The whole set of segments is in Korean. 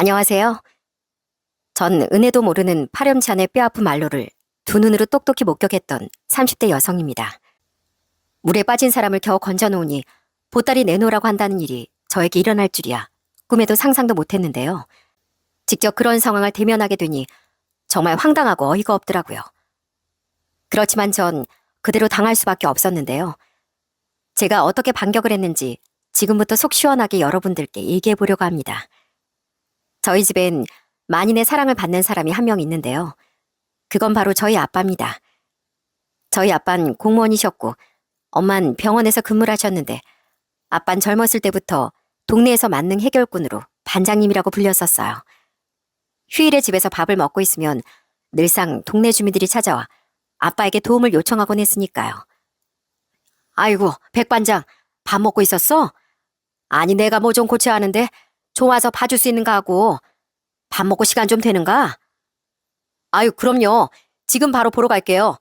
안녕하세요. 전 은혜도 모르는 파렴치 않은 뼈아픈 말로를 두 눈으로 똑똑히 목격했던 30대 여성입니다. 물에 빠진 사람을 겨우 건져놓으니 보따리 내놓으라고 한다는 일이 저에게 일어날 줄이야 꿈에도 상상도 못했는데요. 직접 그런 상황을 대면하게 되니 정말 황당하고 어이가 없더라고요. 그렇지만 전 그대로 당할 수밖에 없었는데요. 제가 어떻게 반격을 했는지 지금부터 속 시원하게 여러분들께 얘기해 보려고 합니다. 저희 집엔 만인의 사랑을 받는 사람이 한 명 있는데요. 그건 바로 저희 아빠입니다. 저희 아빠는 공무원이셨고 엄만 병원에서 근무를 하셨는데 아빠는 젊었을 때부터 동네에서 만능 해결꾼으로 반장님이라고 불렸었어요. 휴일에 집에서 밥을 먹고 있으면 늘상 동네 주민들이 찾아와 아빠에게 도움을 요청하곤 했으니까요. 아이고, 백반장, 밥 먹고 있었어? 아니, 내가 뭐 좀 고쳐야 하는데 좀 와서 봐줄 수 있는가 하고 밥 먹고 시간 좀 되는가? 아유, 그럼요. 지금 바로 보러 갈게요.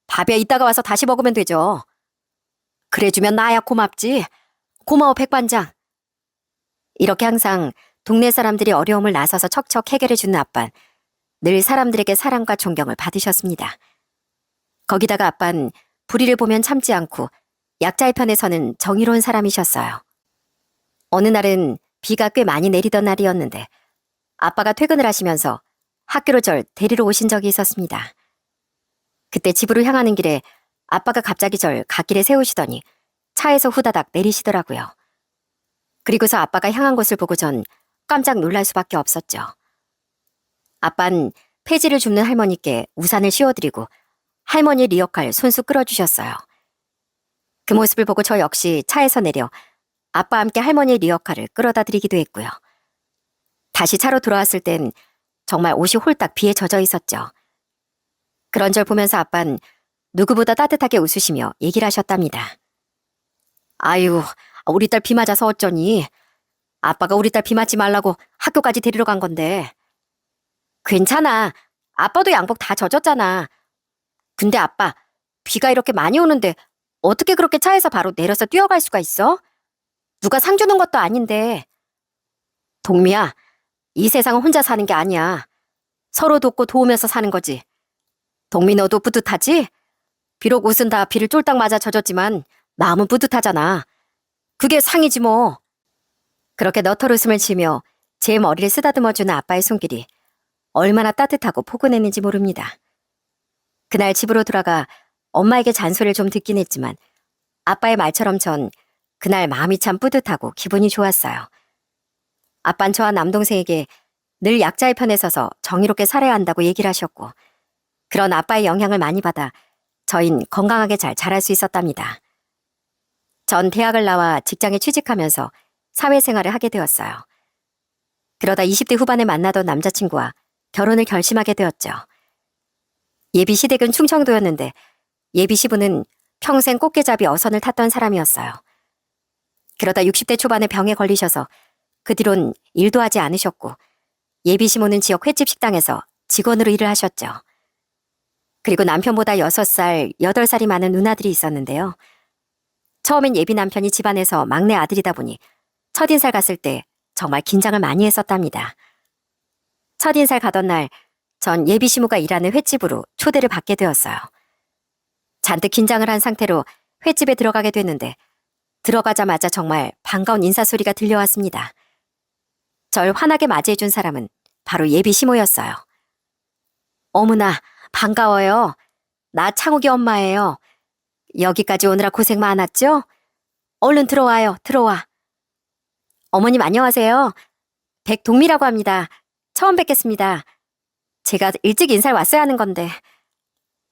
밥이야 이따가 와서 다시 먹으면 되죠. 그래주면 나야 고맙지. 고마워, 백반장. 이렇게 항상 동네 사람들이 어려움을 나서서 척척 해결해주는 아빤 늘 사람들에게 사랑과 존경을 받으셨습니다. 거기다가 아빤 불의를 보면 참지 않고 약자의 편에 서는 정의로운 사람이셨어요. 어느 날은 비가 꽤 많이 내리던 날이었는데 아빠가 퇴근을 하시면서 학교로 절 데리러 오신 적이 있었습니다. 그때 집으로 향하는 길에 아빠가 갑자기 절 갓길에 세우시더니 차에서 후다닥 내리시더라고요. 그리고서 아빠가 향한 곳을 보고 전 깜짝 놀랄 수밖에 없었죠. 아빤 폐지를 줍는 할머니께 우산을 씌워드리고 할머니 리어카를 손수 끌어주셨어요. 그 모습을 보고 저 역시 차에서 내려 아빠와 함께 할머니 리어카를 끌어다 드리기도 했고요. 다시 차로 돌아왔을 땐 정말 옷이 홀딱 비에 젖어 있었죠. 그런 절 보면서 아빤 누구보다 따뜻하게 웃으시며 얘기를 하셨답니다. 아유, 우리 딸 비 맞아서 어쩌니? 아빠가 우리 딸 비 맞지 말라고 학교까지 데리러 간 건데. 괜찮아. 아빠도 양복 다 젖었잖아. 근데 아빠, 비가 이렇게 많이 오는데 어떻게 그렇게 차에서 바로 내려서 뛰어갈 수가 있어? 누가 상 주는 것도 아닌데. 동미야, 이 세상은 혼자 사는 게 아니야. 서로 돕고 도우면서 사는 거지. 동미 너도 뿌듯하지? 비록 옷은 다 비를 쫄딱 맞아 젖었지만 마음은 뿌듯하잖아. 그게 상이지 뭐. 그렇게 너털 웃음을 치며 제 머리를 쓰다듬어주는 아빠의 손길이 얼마나 따뜻하고 포근했는지 모릅니다. 그날 집으로 돌아가 엄마에게 잔소리를 좀 듣긴 했지만 아빠의 말처럼 전 그날 마음이 참 뿌듯하고 기분이 좋았어요. 아빤 저와 남동생에게 늘 약자의 편에 서서 정의롭게 살아야 한다고 얘기를 하셨고 그런 아빠의 영향을 많이 받아 저흰 건강하게 잘 자랄 수 있었답니다. 전 대학을 나와 직장에 취직하면서 사회생활을 하게 되었어요. 그러다 20대 후반에 만나던 남자친구와 결혼을 결심하게 되었죠. 예비 시댁은 충청도였는데 예비 시부는 평생 꽃게잡이 어선을 탔던 사람이었어요. 그러다 60대 초반에 병에 걸리셔서 그 뒤론 일도 하지 않으셨고 예비 시모는 지역 횟집 식당에서 직원으로 일을 하셨죠. 그리고 남편보다 6살, 8살이 많은 누나들이 있었는데요. 처음엔 예비 남편이 집안에서 막내 아들이다 보니 첫인살 갔을 때 정말 긴장을 많이 했었답니다. 첫인살 가던 날 전 예비 시모가 일하는 횟집으로 초대를 받게 되었어요. 잔뜩 긴장을 한 상태로 횟집에 들어가게 됐는데 들어가자마자 정말 반가운 인사소리가 들려왔습니다. 절 환하게 맞이해준 사람은 바로 예비 시모였어요. 어머나, 반가워요. 나 창욱이 엄마예요. 여기까지 오느라 고생 많았죠? 얼른 들어와요, 들어와. 어머님 안녕하세요. 백동미라고 합니다. 처음 뵙겠습니다. 제가 일찍 인사를 왔어야 하는 건데.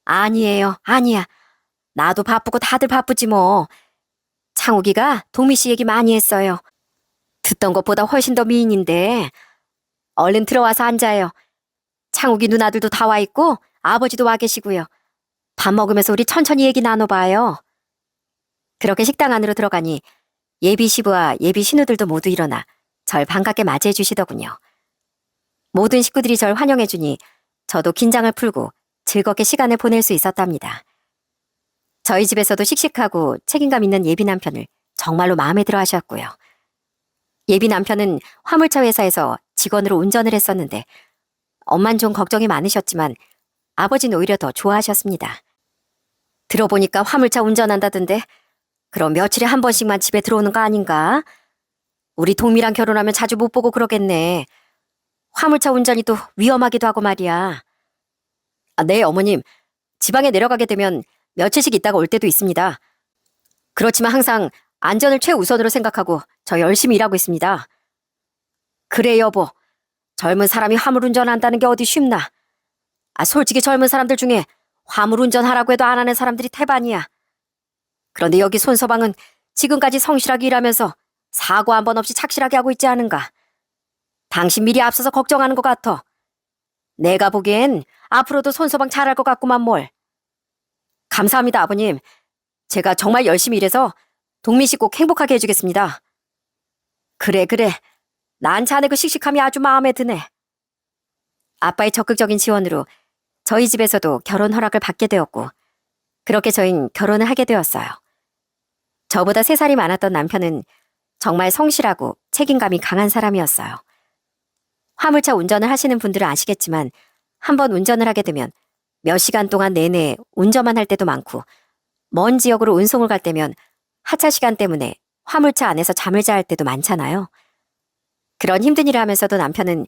아니에요, 아니야. 나도 바쁘고 다들 바쁘지 뭐. 창욱이가 동미 씨 얘기 많이 했어요. 듣던 것보다 훨씬 더 미인인데. 얼른 들어와서 앉아요. 창욱이 누나들도 다 와 있고 아버지도 와 계시고요. 밥 먹으면서 우리 천천히 얘기 나눠봐요. 그렇게 식당 안으로 들어가니 예비 시부와 예비 신우들도 모두 일어나 절 반갑게 맞이해 주시더군요. 모든 식구들이 절 환영해 주니 저도 긴장을 풀고 즐겁게 시간을 보낼 수 있었답니다. 저희 집에서도 씩씩하고 책임감 있는 예비 남편을 정말로 마음에 들어 하셨고요. 예비 남편은 화물차 회사에서 직원으로 운전을 했었는데 엄만 좀 걱정이 많으셨지만 아버지는 오히려 더 좋아하셨습니다. 들어보니까 화물차 운전한다던데 그럼 며칠에 한 번씩만 집에 들어오는 거 아닌가? 우리 동미랑 결혼하면 자주 못 보고 그러겠네. 화물차 운전이 또 위험하기도 하고 말이야. 네, 어머님. 지방에 내려가게 되면 며칠씩 있다가 올 때도 있습니다. 그렇지만 항상 안전을 최우선으로 생각하고 저 열심히 일하고 있습니다. 그래, 여보. 젊은 사람이 화물 운전한다는 게 어디 쉽나? 솔직히 젊은 사람들 중에 화물 운전하라고 해도 안 하는 사람들이 태반이야. 그런데 여기 손서방은 지금까지 성실하게 일하면서 사고 한 번 없이 착실하게 하고 있지 않은가? 당신 미리 앞서서 걱정하는 것 같아. 내가 보기엔 앞으로도 손서방 잘할 것 같구만 뭘. 감사합니다, 아버님. 제가 정말 열심히 일해서 동민 씨 꼭 행복하게 해주겠습니다. 그래. 난 자네 그 씩씩함이 아주 마음에 드네. 아빠의 적극적인 지원으로 저희 집에서도 결혼 허락을 받게 되었고 그렇게 저흰 결혼을 하게 되었어요. 저보다 3살이 많았던 남편은 정말 성실하고 책임감이 강한 사람이었어요. 화물차 운전을 하시는 분들은 아시겠지만 한번 운전을 하게 되면 몇 시간 동안 내내 운전만 할 때도 많고 먼 지역으로 운송을 갈 때면 하차 시간 때문에 화물차 안에서 잠을 자야 할 때도 많잖아요. 그런 힘든 일을 하면서도 남편은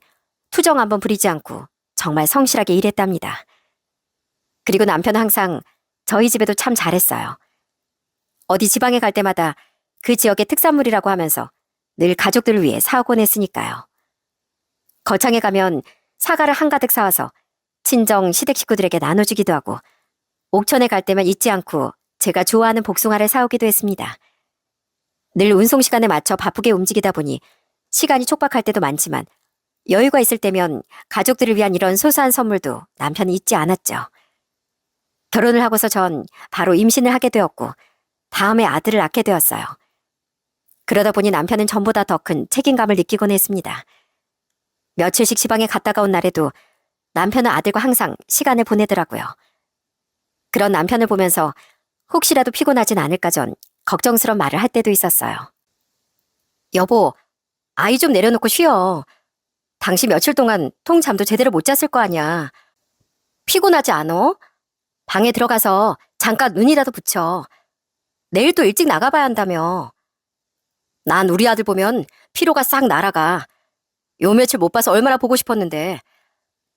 투정 한번 부리지 않고 정말 성실하게 일했답니다. 그리고 남편은 항상 저희 집에도 참 잘했어요. 어디 지방에 갈 때마다 그 지역의 특산물이라고 하면서 늘 가족들을 위해 사오곤 했으니까요. 거창에 가면 사과를 한가득 사와서 친정 시댁 식구들에게 나눠주기도 하고 옥천에 갈 때만 잊지 않고 제가 좋아하는 복숭아를 사오기도 했습니다. 늘 운송 시간에 맞춰 바쁘게 움직이다 보니 시간이 촉박할 때도 많지만 여유가 있을 때면 가족들을 위한 이런 소소한 선물도 남편이 잊지 않았죠. 결혼을 하고서 전 바로 임신을 하게 되었고 다음에 아들을 낳게 되었어요. 그러다 보니 남편은 전보다 더 큰 책임감을 느끼곤 했습니다. 며칠씩 지방에 갔다가 온 날에도 남편은 아들과 항상 시간을 보내더라고요. 그런 남편을 보면서 혹시라도 피곤하진 않을까 전 걱정스러운 말을 할 때도 있었어요. 여보, 아이 좀 내려놓고 쉬어. 당신 며칠 동안 통잠도 제대로 못 잤을 거 아니야. 피곤하지 않어? 방에 들어가서 잠깐 눈이라도 붙여. 내일 또 일찍 나가봐야 한다며. 난 우리 아들 보면 피로가 싹 날아가. 요 며칠 못 봐서 얼마나 보고 싶었는데.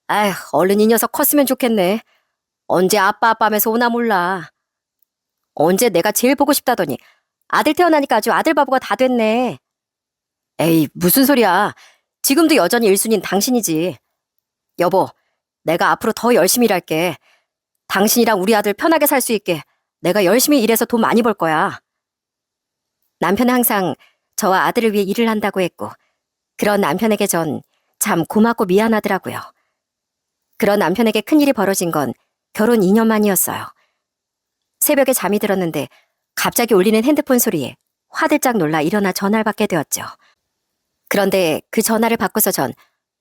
아휴, 얼른 이 녀석 컸으면 좋겠네. 언제 아빠 하면서 오나 몰라. 언제 내가 제일 보고 싶다더니 아들 태어나니까 아주 아들 바보가 다 됐네. 에이, 무슨 소리야. 지금도 여전히 1순위는 당신이지. 여보, 내가 앞으로 더 열심히 일할게. 당신이랑 우리 아들 편하게 살 수 있게 내가 열심히 일해서 돈 많이 벌 거야. 남편은 항상 저와 아들을 위해 일을 한다고 했고 그런 남편에게 전 참 고맙고 미안하더라고요. 그런 남편에게 큰일이 벌어진 건 결혼 2년 만이었어요. 새벽에 잠이 들었는데 갑자기 울리는 핸드폰 소리에 화들짝 놀라 일어나 전화를 받게 되었죠. 그런데 그 전화를 받고서 전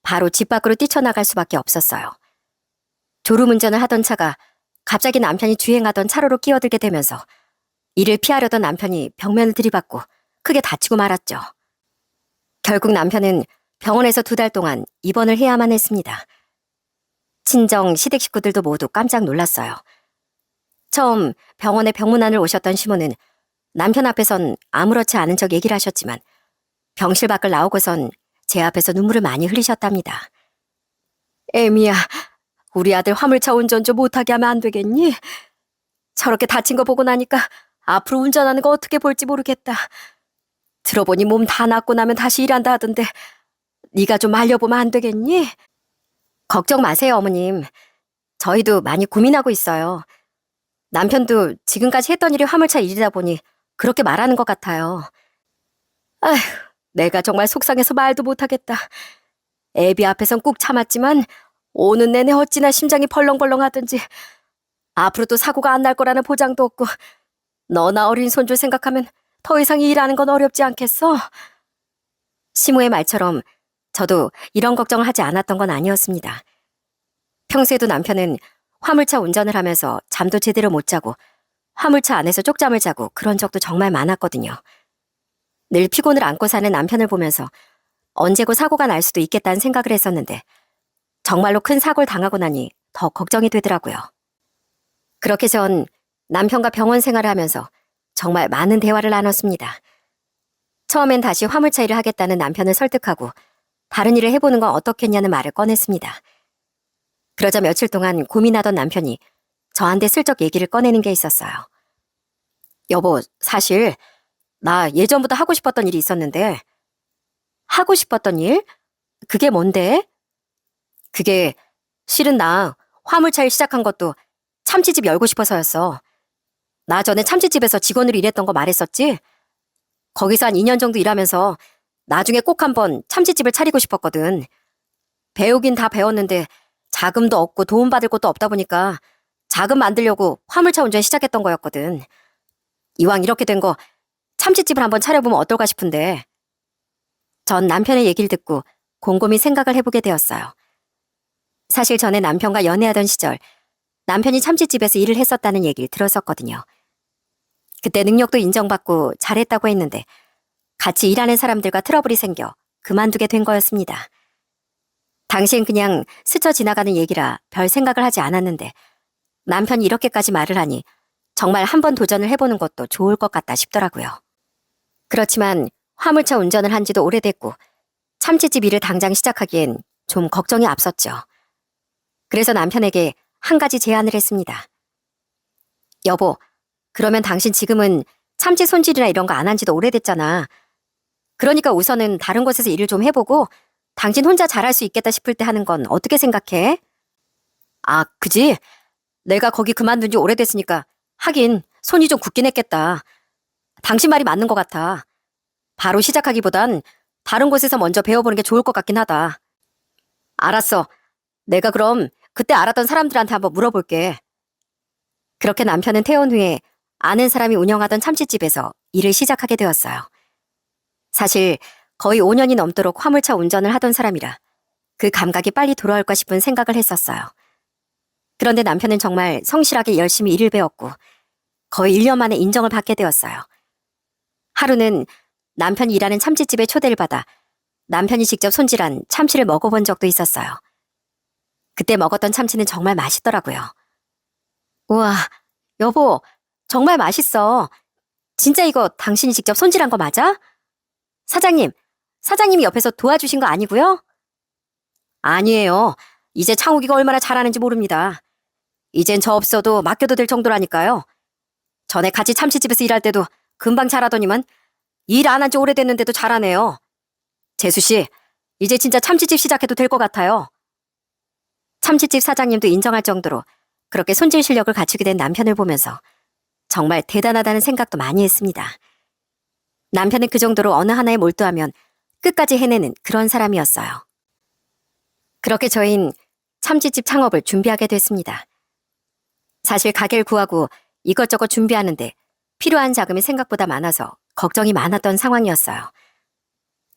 바로 집 밖으로 뛰쳐나갈 수밖에 없었어요. 졸음운전을 하던 차가 갑자기 남편이 주행하던 차로로 끼어들게 되면서 이를 피하려던 남편이 벽면을 들이받고 크게 다치고 말았죠. 결국 남편은 병원에서 2달 동안 입원을 해야만 했습니다. 친정 시댁 식구들도 모두 깜짝 놀랐어요. 처음 병원에 병문안을 오셨던 시모는 남편 앞에선 아무렇지 않은 척 얘기를 하셨지만 병실 밖을 나오고선 제 앞에서 눈물을 많이 흘리셨답니다. 애미야, 우리 아들 화물차 운전 좀 못하게 하면 안 되겠니? 저렇게 다친 거 보고 나니까 앞으로 운전하는 거 어떻게 볼지 모르겠다. 들어보니 몸 다 낫고 나면 다시 일한다 하던데 네가 좀 알려보면 안 되겠니? 걱정 마세요, 어머님. 저희도 많이 고민하고 있어요. 남편도 지금까지 했던 일이 화물차 일이다 보니 그렇게 말하는 것 같아요. 아휴, 내가 정말 속상해서 말도 못하겠다. 애비 앞에선 꾹 참았지만 오는 내내 어찌나 심장이 벌렁벌렁 하든지 앞으로 또 사고가 안 날 거라는 보장도 없고 너나 어린 손주 생각하면 더 이상 일하는 건 어렵지 않겠어? 시모의 말처럼 저도 이런 걱정을 하지 않았던 건 아니었습니다. 평소에도 남편은 화물차 운전을 하면서 잠도 제대로 못 자고 화물차 안에서 쪽잠을 자고 그런 적도 정말 많았거든요. 늘 피곤을 안고 사는 남편을 보면서 언제고 사고가 날 수도 있겠다는 생각을 했었는데 정말로 큰 사고를 당하고 나니 더 걱정이 되더라고요. 그렇게 전 남편과 병원 생활을 하면서 정말 많은 대화를 나눴습니다. 처음엔 다시 화물차 일을 하겠다는 남편을 설득하고 다른 일을 해보는 건 어떻겠냐는 말을 꺼냈습니다. 그러자 며칠 동안 고민하던 남편이 저한테 슬쩍 얘기를 꺼내는 게 있었어요. 여보, 사실 나 예전부터 하고 싶었던 일이 있었는데. 하고 싶었던 일? 그게 뭔데? 그게 실은 나 화물차 일 시작한 것도 참치집 열고 싶어서였어. 나 전에 참치집에서 직원으로 일했던 거 말했었지? 거기서 한 2년 정도 일하면서 나중에 꼭 한번 참치집을 차리고 싶었거든. 배우긴 다 배웠는데 자금도 없고 도움받을 곳도 없다 보니까 자금 만들려고 화물차 운전 시작했던 거였거든. 이왕 이렇게 된 거 참치집을 한번 차려보면 어떨까 싶은데. 전 남편의 얘기를 듣고 곰곰이 생각을 해보게 되었어요. 사실 전에 남편과 연애하던 시절 남편이 참치집에서 일을 했었다는 얘기를 들었었거든요. 그때 능력도 인정받고 잘했다고 했는데 같이 일하는 사람들과 트러블이 생겨 그만두게 된 거였습니다. 당시엔 그냥 스쳐 지나가는 얘기라 별 생각을 하지 않았는데 남편이 이렇게까지 말을 하니 정말 한번 도전을 해보는 것도 좋을 것 같다 싶더라고요. 그렇지만 화물차 운전을 한 지도 오래됐고 참치집 일을 당장 시작하기엔 좀 걱정이 앞섰죠. 그래서 남편에게 한 가지 제안을 했습니다. 여보, 그러면 당신 지금은 참치 손질이나 이런 거 안 한 지도 오래됐잖아. 그러니까 우선은 다른 곳에서 일을 좀 해보고 당신 혼자 잘할 수 있겠다 싶을 때 하는 건 어떻게 생각해? 아, 그지? 내가 거기 그만둔 지 오래됐으니까 하긴 손이 좀 굳긴 했겠다. 당신 말이 맞는 것 같아. 바로 시작하기보단 다른 곳에서 먼저 배워보는 게 좋을 것 같긴 하다. 알았어. 내가 그럼 그때 알았던 사람들한테 한번 물어볼게. 그렇게 남편은 퇴원 후에 아는 사람이 운영하던 참치집에서 일을 시작하게 되었어요. 사실 거의 5년이 넘도록 화물차 운전을 하던 사람이라 그 감각이 빨리 돌아올까 싶은 생각을 했었어요. 그런데 남편은 정말 성실하게 열심히 일을 배웠고 거의 1년 만에 인정을 받게 되었어요. 하루는 남편이 일하는 참치집에 초대를 받아 남편이 직접 손질한 참치를 먹어본 적도 있었어요. 그때 먹었던 참치는 정말 맛있더라고요. 우와, 여보, 정말 맛있어. 진짜 이거 당신이 직접 손질한 거 맞아? 사장님이 옆에서 도와주신 거 아니고요? 아니에요. 이제 창욱이가 얼마나 잘하는지 모릅니다. 이젠 저 없어도 맡겨도 될 정도라니까요. 전에 같이 참치집에서 일할 때도 금방 잘하더니만 일 안 한 지 오래됐는데도 잘하네요. 재수씨, 이제 진짜 참치집 시작해도 될 것 같아요. 참치집 사장님도 인정할 정도로 그렇게 손질 실력을 갖추게 된 남편을 보면서 정말 대단하다는 생각도 많이 했습니다. 남편은 그 정도로 어느 하나에 몰두하면 끝까지 해내는 그런 사람이었어요. 그렇게 저희는 참치집 창업을 준비하게 됐습니다. 사실 가게를 구하고 이것저것 준비하는데 필요한 자금이 생각보다 많아서 걱정이 많았던 상황이었어요.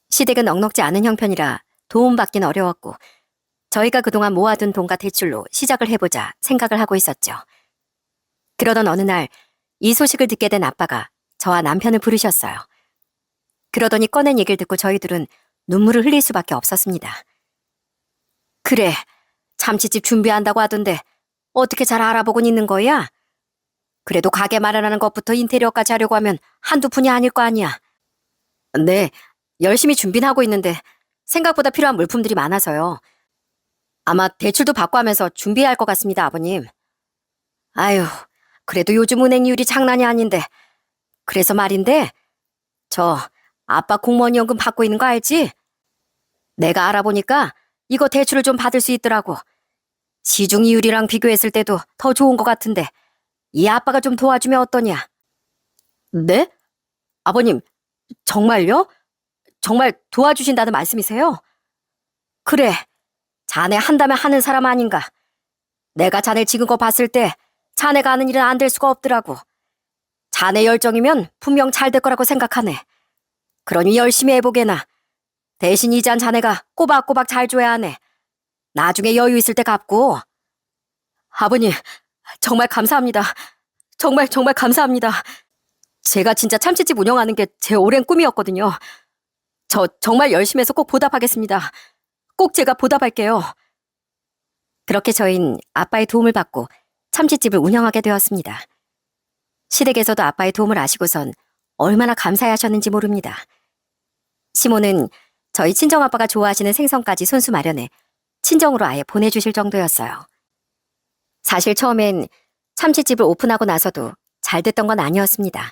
시댁은 넉넉지 않은 형편이라 도움받긴 어려웠고 저희가 그동안 모아둔 돈과 대출로 시작을 해보자 생각을 하고 있었죠. 그러던 어느 날 이 소식을 듣게 된 아빠가 저와 남편을 부르셨어요. 그러더니 꺼낸 얘기를 듣고 저희들은 눈물을 흘릴 수밖에 없었습니다. 그래, 참치집 준비한다고 하던데 어떻게 잘 알아보곤 있는 거야? 그래도 가게 마련하는 것부터 인테리어까지 하려고 하면 한두 푼이 아닐 거 아니야. 네, 열심히 준비는 하고 있는데 생각보다 필요한 물품들이 많아서요. 아마 대출도 받고 하면서 준비해야 할 것 같습니다, 아버님. 아유, 그래도 요즘 은행 이율이 장난이 아닌데. 그래서 말인데, 저 아빠 공무원연금 받고 있는 거 알지? 내가 알아보니까 이거 대출을 좀 받을 수 있더라고. 시중 이율이랑 비교했을 때도 더 좋은 것 같은데 이 아빠가 좀 도와주면 어떠냐? 네? 아버님, 정말요? 정말 도와주신다는 말씀이세요? 그래, 자네 한다면 하는 사람 아닌가. 내가 자네 지금 거 봤을 때 자네가 하는 일은 안 될 수가 없더라고. 자네 열정이면 분명 잘 될 거라고 생각하네. 그러니 열심히 해보게나. 대신 이자는 자네가 꼬박꼬박 잘 줘야 하네. 나중에 여유 있을 때 갚고. 아버님, 정말 감사합니다. 정말 감사합니다. 제가 진짜 참치집 운영하는 게 제 오랜 꿈이었거든요. 저 정말 열심히 해서 꼭 보답하겠습니다. 꼭 제가 보답할게요. 그렇게 저흰 아빠의 도움을 받고 참치집을 운영하게 되었습니다. 시댁에서도 아빠의 도움을 아시고선 얼마나 감사해하셨는지 모릅니다. 시모는 저희 친정아빠가 좋아하시는 생선까지 손수 마련해 친정으로 아예 보내주실 정도였어요. 사실 처음엔 참치집을 오픈하고 나서도 잘 됐던 건 아니었습니다.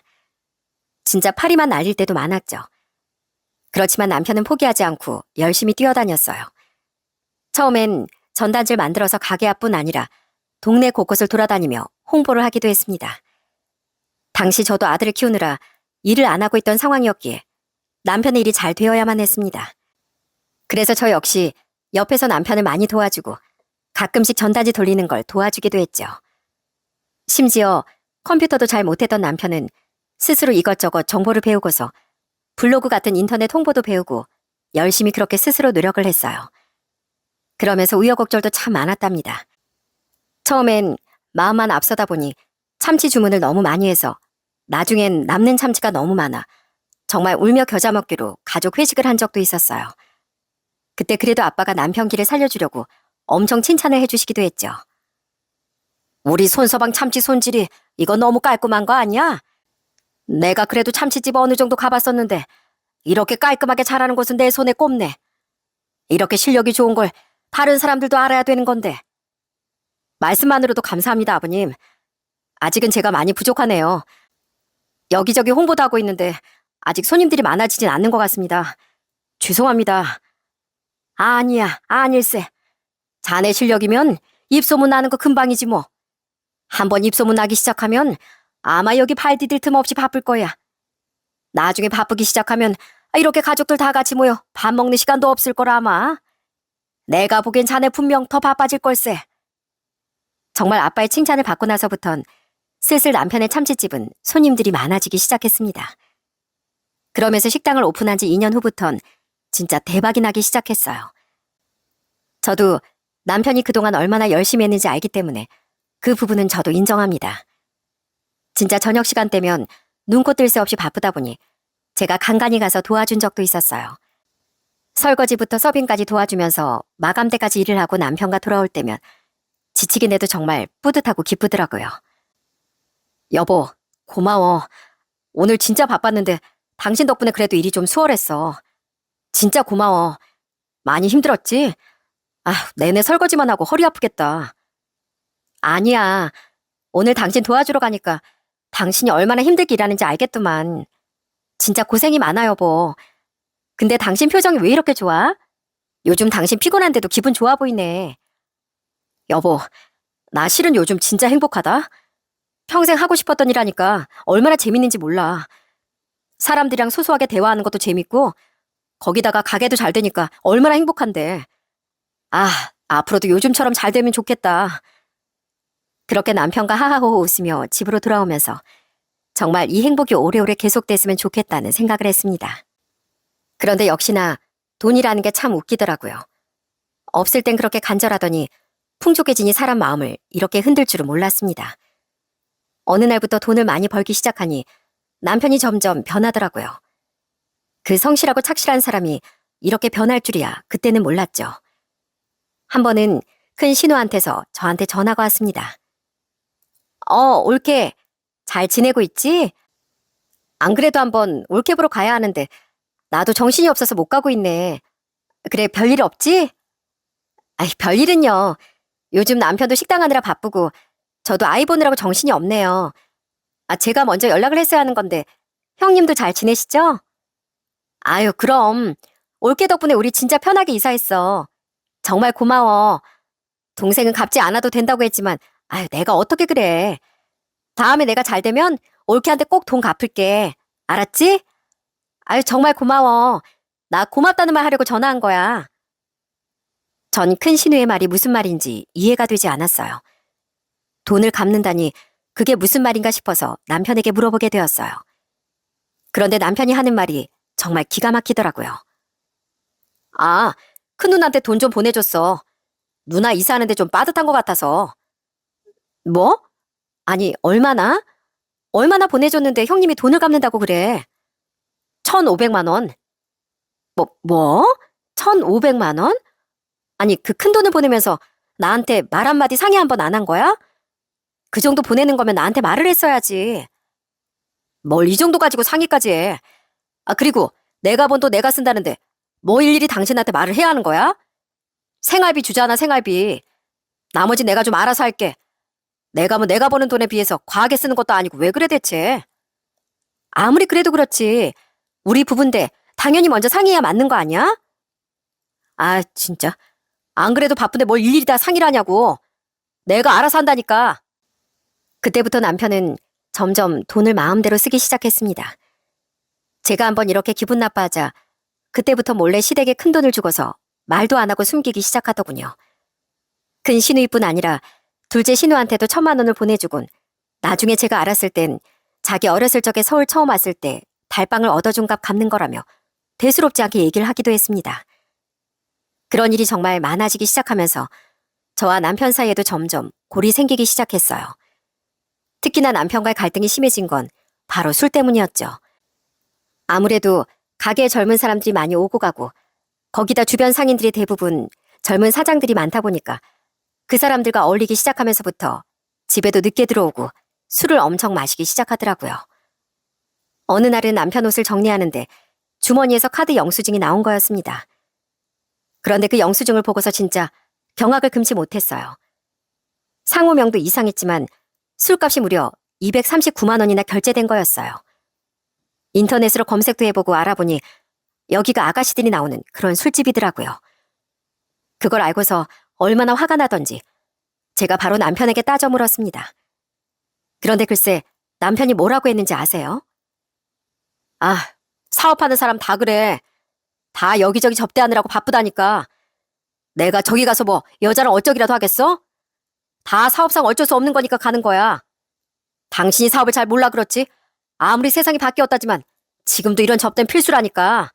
진짜 파리만 날릴 때도 많았죠. 그렇지만 남편은 포기하지 않고 열심히 뛰어다녔어요. 처음엔 전단지를 만들어서 가게 앞뿐 아니라 동네 곳곳을 돌아다니며 홍보를 하기도 했습니다. 당시 저도 아들을 키우느라 일을 안 하고 있던 상황이었기에 남편의 일이 잘 되어야만 했습니다. 그래서 저 역시 옆에서 남편을 많이 도와주고 가끔씩 전단지 돌리는 걸 도와주기도 했죠. 심지어 컴퓨터도 잘 못했던 남편은 스스로 이것저것 정보를 배우고서 블로그 같은 인터넷 홍보도 배우고 열심히 그렇게 스스로 노력을 했어요. 그러면서 우여곡절도 참 많았답니다. 처음엔 마음만 앞서다 보니 참치 주문을 너무 많이 해서 나중엔 남는 참치가 너무 많아 정말 울며 겨자 먹기로 가족 회식을 한 적도 있었어요. 그때 그래도 아빠가 남편 길을 살려주려고 엄청 칭찬을 해주시기도 했죠. 우리 손서방 참치 손질이 이거 너무 깔끔한 거 아니야? 내가 그래도 참치집 어느 정도 가봤었는데 이렇게 깔끔하게 잘하는 곳은 내 손에 꼽네. 이렇게 실력이 좋은 걸 다른 사람들도 알아야 되는 건데. 말씀만으로도 감사합니다, 아버님. 아직은 제가 많이 부족하네요. 여기저기 홍보도 하고 있는데 아직 손님들이 많아지진 않는 것 같습니다. 죄송합니다. 아니야, 아닐세. 자네 실력이면 입소문 나는 거 금방이지 뭐. 한번 입소문 나기 시작하면 아마 여기 발 디딜 틈 없이 바쁠 거야. 나중에 바쁘기 시작하면 이렇게 가족들 다 같이 모여 밥 먹는 시간도 없을 거라 아마. 내가 보기엔 자네 분명 더 바빠질 걸세. 정말 아빠의 칭찬을 받고 나서부턴 슬슬 남편의 참치집은 손님들이 많아지기 시작했습니다. 그러면서 식당을 오픈한 지 2년 후부턴 진짜 대박이 나기 시작했어요. 저도 남편이 그동안 얼마나 열심히 했는지 알기 때문에 그 부분은 저도 인정합니다. 진짜 저녁 시간대면 눈코 뜰 새 없이 바쁘다 보니 제가 간간히 가서 도와준 적도 있었어요. 설거지부터 서빙까지 도와주면서 마감때까지 일을 하고 남편과 돌아올 때면 지치긴 해도 정말 뿌듯하고 기쁘더라고요. 여보, 고마워. 오늘 진짜 바빴는데 당신 덕분에 그래도 일이 좀 수월했어. 진짜 고마워. 많이 힘들었지? 내내 설거지만 하고 허리 아프겠다. 아니야. 오늘 당신 도와주러 가니까 당신이 얼마나 힘들게 일하는지 알겠더만. 진짜 고생이 많아, 여보. 근데 당신 표정이 왜 이렇게 좋아? 요즘 당신 피곤한데도 기분 좋아 보이네. 여보, 나 실은 요즘 진짜 행복하다. 평생 하고 싶었던 일하니까 얼마나 재밌는지 몰라. 사람들이랑 소소하게 대화하는 것도 재밌고 거기다가 가게도 잘 되니까 얼마나 행복한데. 앞으로도 요즘처럼 잘 되면 좋겠다. 그렇게 남편과 하하호호 웃으며 집으로 돌아오면서 정말 이 행복이 오래오래 계속됐으면 좋겠다는 생각을 했습니다. 그런데 역시나 돈이라는 게 참 웃기더라고요. 없을 땐 그렇게 간절하더니 풍족해지니 사람 마음을 이렇게 흔들 줄은 몰랐습니다. 어느 날부터 돈을 많이 벌기 시작하니 남편이 점점 변하더라고요. 그 성실하고 착실한 사람이 이렇게 변할 줄이야 그때는 몰랐죠. 한 번은 큰 신우한테서 저한테 전화가 왔습니다. 올케, 잘 지내고 있지? 안 그래도 한번 올케 보러 가야 하는데 나도 정신이 없어서 못 가고 있네. 그래, 별일 없지? 별일은요. 요즘 남편도 식당 하느라 바쁘고 저도 아이 보느라고 정신이 없네요. 제가 먼저 연락을 했어야 하는 건데 형님도 잘 지내시죠? 그럼. 올케 덕분에 우리 진짜 편하게 이사했어. 정말 고마워. 동생은 갚지 않아도 된다고 했지만 내가 어떻게 그래. 다음에 내가 잘 되면 올케한테 꼭 돈 갚을게. 알았지? 정말 고마워. 나 고맙다는 말 하려고 전화한 거야. 전 큰 신우의 말이 무슨 말인지 이해가 되지 않았어요. 돈을 갚는다니 그게 무슨 말인가 싶어서 남편에게 물어보게 되었어요. 그런데 남편이 하는 말이 정말 기가 막히더라고요. 큰 누나한테 돈 좀 보내줬어. 누나 이사하는데 좀 빠듯한 것 같아서. 뭐? 얼마나? 얼마나 보내줬는데 형님이 돈을 갚는다고 그래. 1,500만 원. 뭐? 1,500만 원? 아니, 그 큰 돈을 보내면서 나한테 말 한마디 상의 한 번 안 한 거야? 그 정도 보내는 거면 나한테 말을 했어야지. 뭘 이 정도 가지고 상의까지 해. 아, 그리고 내가 번 돈 내가 쓴다는데 뭐 일일이 당신한테 말을 해야 하는 거야? 생활비 주잖아, 생활비. 나머지 내가 좀 알아서 할게. 내가 버는 돈에 비해서 과하게 쓰는 것도 아니고 왜 그래 대체? 아무리 그래도 그렇지. 우리 부부인데 당연히 먼저 상의해야 맞는 거 아니야? 아, 진짜. 안 그래도 바쁜데 뭘 일일이 다 상의를 하냐고. 내가 알아서 한다니까. 그때부터 남편은 점점 돈을 마음대로 쓰기 시작했습니다. 제가 한번 이렇게 기분 나빠하자 그때부터 몰래 시댁에 큰 돈을 주고서 말도 안 하고 숨기기 시작하더군요. 큰 시누이뿐 아니라 둘째 시누한테도 1,000만 원을 보내주곤 나중에 제가 알았을 땐 자기 어렸을 적에 서울 처음 왔을 때 달방을 얻어준 값 갚는 거라며 대수롭지 않게 얘기를 하기도 했습니다. 그런 일이 정말 많아지기 시작하면서 저와 남편 사이에도 점점 골이 생기기 시작했어요. 특히나 남편과의 갈등이 심해진 건 바로 술 때문이었죠. 아무래도 가게에 젊은 사람들이 많이 오고 가고 거기다 주변 상인들이 대부분 젊은 사장들이 많다 보니까 그 사람들과 어울리기 시작하면서부터 집에도 늦게 들어오고 술을 엄청 마시기 시작하더라고요. 어느 날은 남편 옷을 정리하는데 주머니에서 카드 영수증이 나온 거였습니다. 그런데 그 영수증을 보고서 진짜 경악을 금치 못했어요. 상호명도 이상했지만 술값이 무려 239만 원이나 결제된 거였어요. 인터넷으로 검색도 해보고 알아보니 여기가 아가씨들이 나오는 그런 술집이더라고요. 그걸 알고서 얼마나 화가 나던지 제가 바로 남편에게 따져 물었습니다. 그런데 글쎄 남편이 뭐라고 했는지 아세요? 아, 사업하는 사람 다 그래. 다 여기저기 접대하느라고 바쁘다니까. 내가 저기 가서 뭐 여자랑 어쩌기라도 하겠어? 다 사업상 어쩔 수 없는 거니까 가는 거야. 당신이 사업을 잘 몰라 그렇지? 아무리 세상이 바뀌었다지만 지금도 이런 접대는 필수라니까.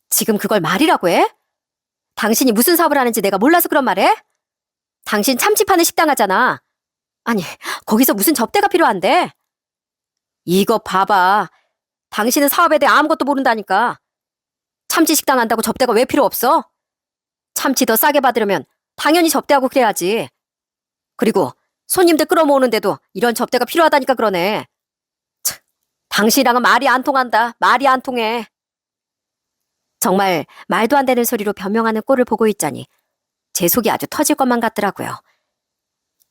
지금 그걸 말이라고 해? 당신이 무슨 사업을 하는지 내가 몰라서 그런 말해? 당신 참치 파는 식당 하잖아. 아니, 거기서 무슨 접대가 필요한데? 이거 봐봐. 당신은 사업에 대해 아무것도 모른다니까. 참치 식당 한다고 접대가 왜 필요 없어? 참치 더 싸게 받으려면 당연히 접대하고 그래야지. 그리고 손님들 끌어모으는데도 이런 접대가 필요하다니까 그러네. 참, 당신이랑은 말이 안 통한다. 말이 안 통해. 정말 말도 안 되는 소리로 변명하는 꼴을 보고 있자니 제 속이 아주 터질 것만 같더라고요.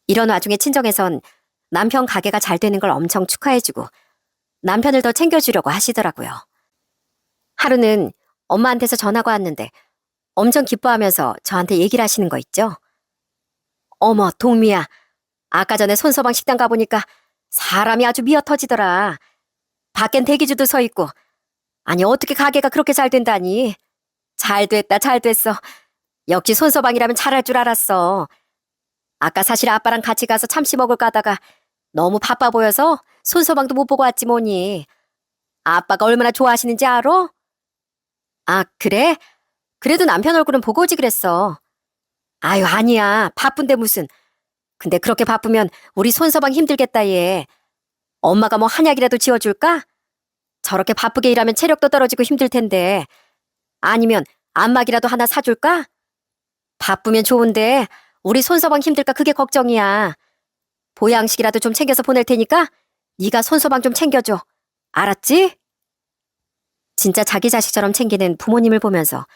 이런 와중에 친정에선 남편 가게가 잘 되는 걸 엄청 축하해주고 남편을 더 챙겨주려고 하시더라고요. 하루는 엄마한테서 전화가 왔는데 엄청 기뻐하면서 저한테 얘기를 하시는 거 있죠? 어머, 동미야. 아까 전에 손서방 식당 가보니까 사람이 아주 미어 터지더라. 밖엔 대기주도 서 있고. 아니, 어떻게 가게가 그렇게 잘 된다니. 잘 됐다, 잘 됐어. 역시 손서방이라면 잘할 줄 알았어. 아까 사실 아빠랑 같이 가서 참치 먹을까 하다가 너무 바빠 보여서 손서방도 못 보고 왔지 뭐니. 아빠가 얼마나 좋아하시는지 알아? 아, 그래? 그래도 남편 얼굴은 보고 오지 그랬어. 아유, 아니야. 바쁜데 무슨. 근데 그렇게 바쁘면 우리 손서방 힘들겠다 얘. 엄마가 뭐 한약이라도 지어줄까? 저렇게 바쁘게 일하면 체력도 떨어지고 힘들 텐데. 아니면 안마기라도 하나 사줄까? 바쁘면 좋은데 우리 손서방 힘들까 그게 걱정이야. 보양식이라도 좀 챙겨서 보낼 테니까 네가 손서방 좀 챙겨줘. 알았지? 진짜 자기 자식처럼 챙기는 부모님을 보면서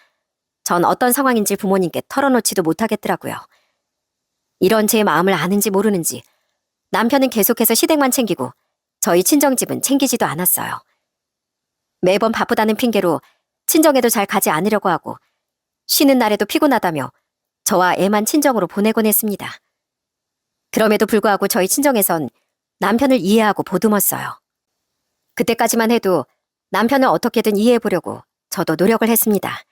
전 어떤 상황인지 부모님께 털어놓지도 못하겠더라고요. 이런 제 마음을 아는지 모르는지 남편은 계속해서 시댁만 챙기고 저희 친정집은 챙기지도 않았어요. 매번 바쁘다는 핑계로 친정에도 잘 가지 않으려고 하고 쉬는 날에도 피곤하다며 저와 애만 친정으로 보내곤 했습니다. 그럼에도 불구하고 저희 친정에선 남편을 이해하고 보듬었어요. 그때까지만 해도 남편을 어떻게든 이해해보려고 저도 노력을 했습니다.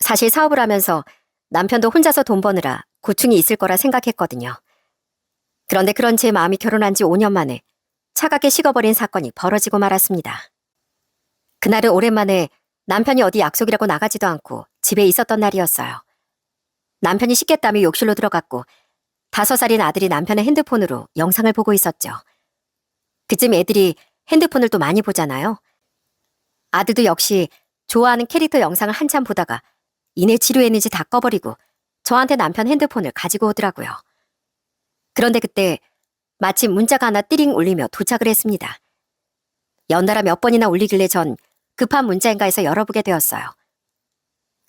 사실 사업을 하면서 남편도 혼자서 돈 버느라 고충이 있을 거라 생각했거든요. 그런데 그런 제 마음이 결혼한 지 5년 만에 차갑게 식어버린 사건이 벌어지고 말았습니다. 그날은 오랜만에 남편이 어디 약속이라고 나가지도 않고 집에 있었던 날이었어요. 남편이 씻겠다며 욕실로 들어갔고 5살인 아들이 남편의 핸드폰으로 영상을 보고 있었죠. 그쯤 애들이 핸드폰을 또 많이 보잖아요. 아들도 역시 좋아하는 캐릭터 영상을 한참 보다가 이내 지루했는지 다 꺼버리고 저한테 남편 핸드폰을 가지고 오더라고요. 그런데 그때 마침 문자가 하나 띠링 울리며 도착을 했습니다. 연달아 몇 번이나 울리길래 전 급한 문자인가 해서 열어보게 되었어요.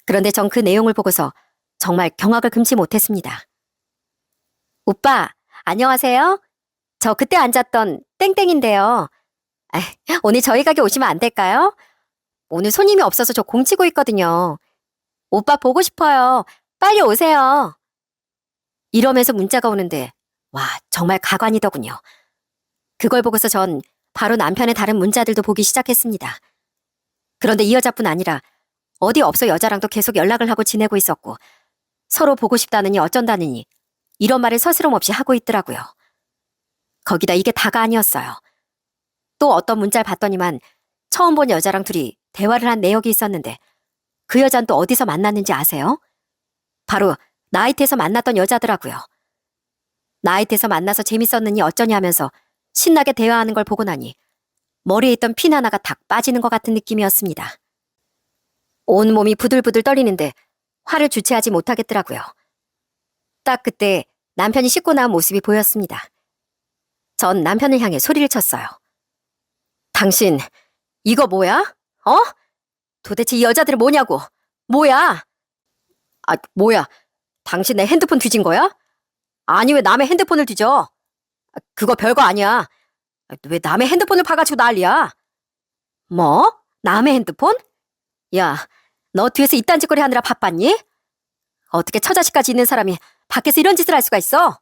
그런데 전 그 내용을 보고서 정말 경악을 금치 못했습니다. 오빠, 안녕하세요? 저 그때 앉았던 땡땡인데요. 오늘 저희 가게 오시면 안 될까요? 오늘 손님이 없어서 저 공치고 있거든요. 오빠 보고 싶어요. 빨리 오세요. 이러면서 문자가 오는데 와, 정말 가관이더군요. 그걸 보고서 전 바로 남편의 다른 문자들도 보기 시작했습니다. 그런데 이 여자뿐 아니라 어디 없어 여자랑도 계속 연락을 하고 지내고 있었고 서로 보고 싶다느니 어쩐다느니 이런 말을 서스럼 없이 하고 있더라고요. 거기다 이게 다가 아니었어요. 또 어떤 문자를 봤더니만 처음 본 여자랑 둘이 대화를 한 내역이 있었는데 그 여잔 또 어디서 만났는지 아세요? 바로 나이트에서 만났던 여자더라고요. 나이트에서 만나서 재밌었느니 어쩌니 하면서 신나게 대화하는 걸 보고 나니 머리에 있던 핀 하나가 탁 빠지는 것 같은 느낌이었습니다. 온 몸이 부들부들 떨리는데 화를 주체하지 못하겠더라고요. 딱 그때 남편이 씻고 나온 모습이 보였습니다. 전 남편을 향해 소리를 쳤어요. 당신, 이거 뭐야? 어? 도대체 이 여자들은 뭐냐고? 뭐야? 뭐야? 당신 내 핸드폰 뒤진 거야? 아니, 왜 남의 핸드폰을 뒤져? 그거 별거 아니야. 왜 남의 핸드폰을 파가지고 난리야? 뭐? 남의 핸드폰? 야, 너 뒤에서 이딴 짓거리 하느라 바빴니? 어떻게 처자식까지 있는 사람이 밖에서 이런 짓을 할 수가 있어?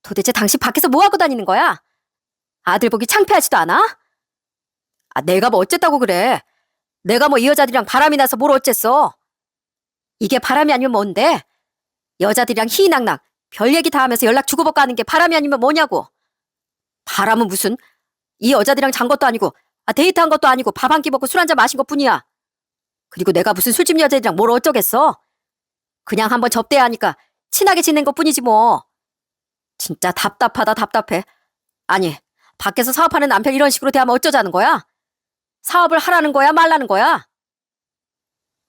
도대체 당신 밖에서 뭐 하고 다니는 거야? 아들 보기 창피하지도 않아? 내가 뭐 어쨌다고 그래? 내가 뭐 이 여자들이랑 바람이 나서 뭘 어쨌어? 이게 바람이 아니면 뭔데? 여자들이랑 희희낙낙 별 얘기 다 하면서 연락 주고받고 하는 게 바람이 아니면 뭐냐고? 바람은 무슨? 이 여자들이랑 잔 것도 아니고 데이트한 것도 아니고 밥 한 끼 먹고 술 한 잔 마신 것뿐이야. 그리고 내가 무슨 술집 여자들이랑 뭘 어쩌겠어? 그냥 한번 접대야 하니까 친하게 지낸 것뿐이지 뭐. 진짜 답답하다 답답해. 아니, 밖에서 사업하는 남편 이런 식으로 대하면 어쩌자는 거야? 사업을 하라는 거야 말라는 거야?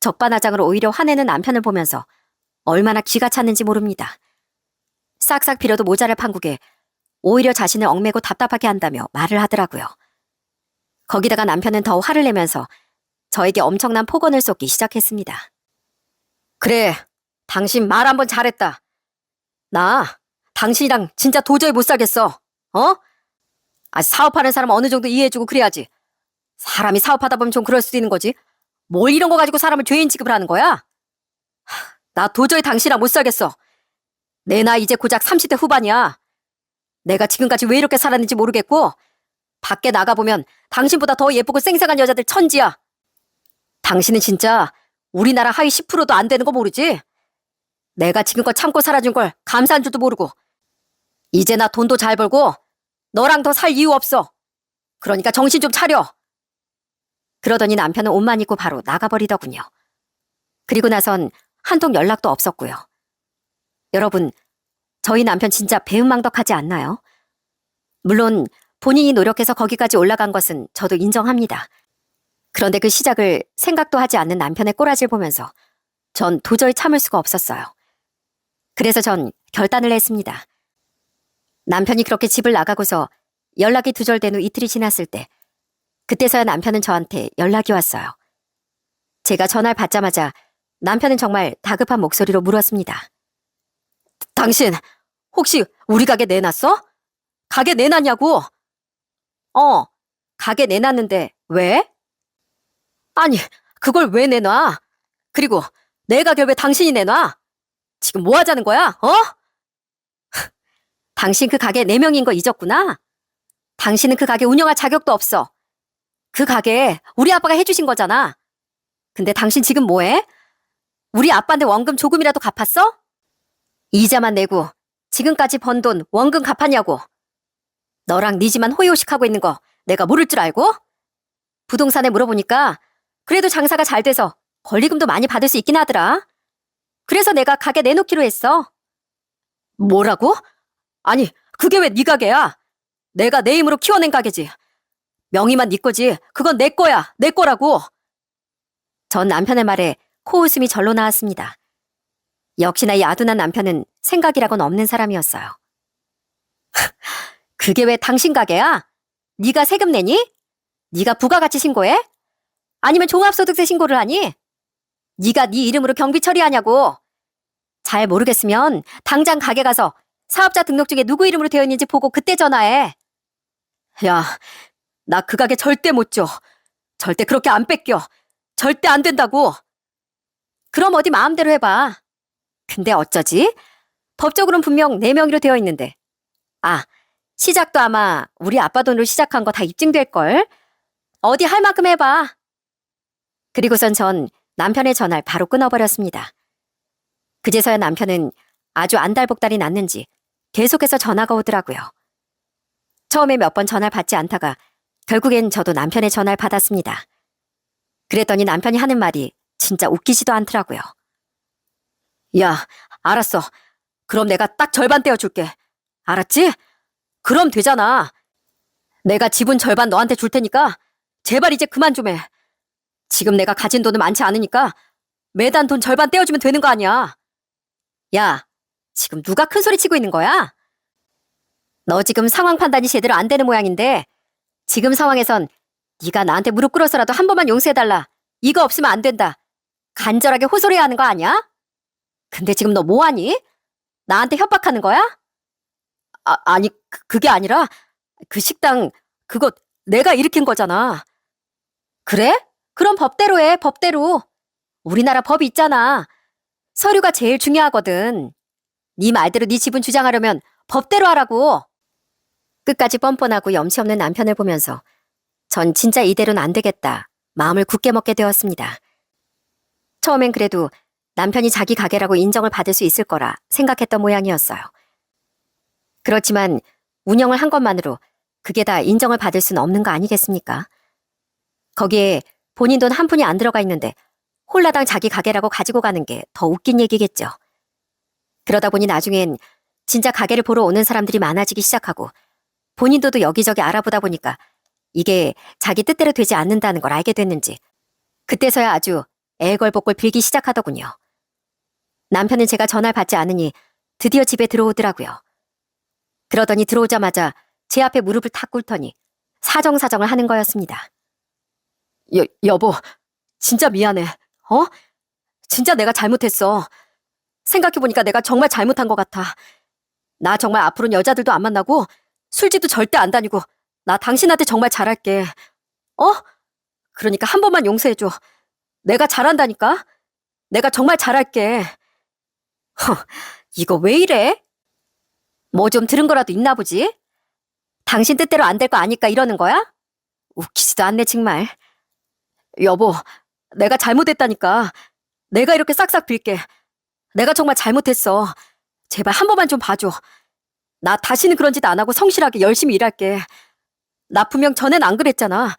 적반하장으로 오히려 화내는 남편을 보면서 얼마나 기가 찼는지 모릅니다. 싹싹 빌어도 모자랄 판국에 오히려 자신을 얽매고 답답하게 한다며 말을 하더라고요. 거기다가 남편은 더 화를 내면서 저에게 엄청난 폭언을 쏟기 시작했습니다. 그래, 당신 말 한번 잘했다. 나 당신이랑 진짜 도저히 못 살겠어. 어? 사업하는 사람 어느 정도 이해해주고 그래야지. 사람이 사업하다 보면 좀 그럴 수도 있는 거지. 뭘 이런 거 가지고 사람을 죄인 취급을 하는 거야? 나 도저히 당신이랑 못 살겠어. 내 나이 이제 고작 30대 후반이야. 내가 지금까지 왜 이렇게 살았는지 모르겠고 밖에 나가보면 당신보다 더 예쁘고 쌩쌩한 여자들 천지야. 당신은 진짜 우리나라 하위 10%도 안 되는 거 모르지? 내가 지금껏 참고 살아준 걸 감사한 줄도 모르고 이제 나 돈도 잘 벌고 너랑 더 살 이유 없어. 그러니까 정신 좀 차려. 그러더니 남편은 옷만 입고 바로 나가버리더군요. 그리고 나선 한 통 연락도 없었고요. 여러분, 저희 남편 진짜 배은망덕하지 않나요? 물론 본인이 노력해서 거기까지 올라간 것은 저도 인정합니다. 그런데 그 시작을 생각도 하지 않는 남편의 꼬라지를 보면서 전 도저히 참을 수가 없었어요. 그래서 전 결단을 했습니다. 남편이 그렇게 집을 나가고서 연락이 두절된 후 이틀이 지났을 때 그때서야 남편은 저한테 연락이 왔어요. 제가 전화를 받자마자 남편은 정말 다급한 목소리로 물었습니다. 당신 혹시 우리 가게 내놨어? 가게 내놨냐고? 가게 내놨는데 왜? 아니, 그걸 왜 내놔? 그리고 내 가게를 왜 당신이 내놔? 지금 뭐 하자는 거야? 당신 그 가게 4명인 거 잊었구나? 당신은 그 가게 운영할 자격도 없어. 그 가게 우리 아빠가 해주신 거잖아. 근데 당신 지금 뭐해? 우리 아빠한테 원금 조금이라도 갚았어? 이자만 내고 지금까지 번 돈 원금 갚았냐고. 너랑 네 집만 호의호식하고 있는 거 내가 모를 줄 알고? 부동산에 물어보니까 그래도 장사가 잘 돼서 권리금도 많이 받을 수 있긴 하더라. 그래서 내가 가게 내놓기로 했어. 뭐라고? 아니, 그게 왜 네 가게야? 내가 내 힘으로 키워낸 가게지. 명의만 네 거지. 그건 내 거야. 내 거라고. 전 남편의 말에 코웃음이 절로 나왔습니다. 역시나 이 아둔한 남편은 생각이라고는 없는 사람이었어요. 그게 왜 당신 가게야? 네가 세금 내니? 네가 부가가치 신고해? 아니면 종합소득세 신고를 하니? 네가 네 이름으로 경비 처리하냐고. 잘 모르겠으면 당장 가게 가서 사업자 등록증에 누구 이름으로 되어 있는지 보고 그때 전화해. 야, 나 그 가게 절대 못 줘. 절대 그렇게 안 뺏겨. 절대 안 된다고. 그럼 어디 마음대로 해봐. 근데 어쩌지? 법적으로는 분명 내 명의로 되어 있는데. 아, 시작도 아마 우리 아빠 돈으로 시작한 거 다 입증될걸. 어디 할 만큼 해봐. 그리고선 전 남편의 전화를 바로 끊어버렸습니다. 그제서야 남편은 아주 안달복달이 났는지 계속해서 전화가 오더라고요. 처음에 몇 번 전화를 받지 않다가 결국엔 저도 남편의 전화를 받았습니다. 그랬더니 남편이 하는 말이 진짜 웃기지도 않더라고요. 야, 알았어. 그럼 내가 딱 절반 떼어줄게. 알았지? 그럼 되잖아. 내가 지분 절반 너한테 줄 테니까 제발 이제 그만 좀 해. 지금 내가 가진 돈은 많지 않으니까 매달 돈 절반 떼어주면 되는 거 아니야. 야, 지금 누가 큰 소리 치고 있는 거야? 너 지금 상황 판단이 제대로 안 되는 모양인데 지금 상황에선 네가 나한테 무릎 꿇어서라도 한 번만 용서해달라. 이거 없으면 안 된다. 간절하게 호소해야 하는 거 아니야? 근데 지금 너 뭐하니? 나한테 협박하는 거야? 아니, 그게 아니라 그 식당 그거 내가 일으킨 거잖아. 그래? 그럼 법대로 해, 법대로. 우리나라 법이 있잖아. 서류가 제일 중요하거든. 네 말대로 네 지분 주장하려면 법대로 하라고. 끝까지 뻔뻔하고 염치 없는 남편을 보면서 전 진짜 이대로는 안 되겠다. 마음을 굳게 먹게 되었습니다. 처음엔 그래도 남편이 자기 가게라고 인정을 받을 수 있을 거라 생각했던 모양이었어요. 그렇지만 운영을 한 것만으로 그게 다 인정을 받을 수는 없는 거 아니겠습니까? 거기에 본인 돈 한 푼이 안 들어가 있는데 홀라당 자기 가게라고 가지고 가는 게 더 웃긴 얘기겠죠. 그러다 보니 나중엔 진짜 가게를 보러 오는 사람들이 많아지기 시작하고 본인도 여기저기 알아보다 보니까 이게 자기 뜻대로 되지 않는다는 걸 알게 됐는지 그때서야 아주 애걸복걸 빌기 시작하더군요. 남편은 제가 전화를 받지 않으니 드디어 집에 들어오더라고요. 그러더니 들어오자마자 제 앞에 무릎을 탁 꿇더니 사정사정을 하는 거였습니다. 여보, 진짜 미안해. 어? 진짜 내가 잘못했어. 생각해보니까 내가 정말 잘못한 것 같아. 나 정말 앞으로는 여자들도 안 만나고 술집도 절대 안 다니고 나 당신한테 정말 잘할게. 어? 그러니까 한 번만 용서해줘. 내가 잘한다니까? 내가 정말 잘할게. 이거 왜 이래? 뭐 좀 들은 거라도 있나 보지? 당신 뜻대로 안 될 거 아니까 이러는 거야? 웃기지도 않네 정말. 여보, 내가 잘못했다니까. 내가 이렇게 싹싹 빌게. 내가 정말 잘못했어. 제발 한 번만 좀 봐줘. 나 다시는 그런 짓 안 하고 성실하게 열심히 일할게. 나 분명 전엔 안 그랬잖아.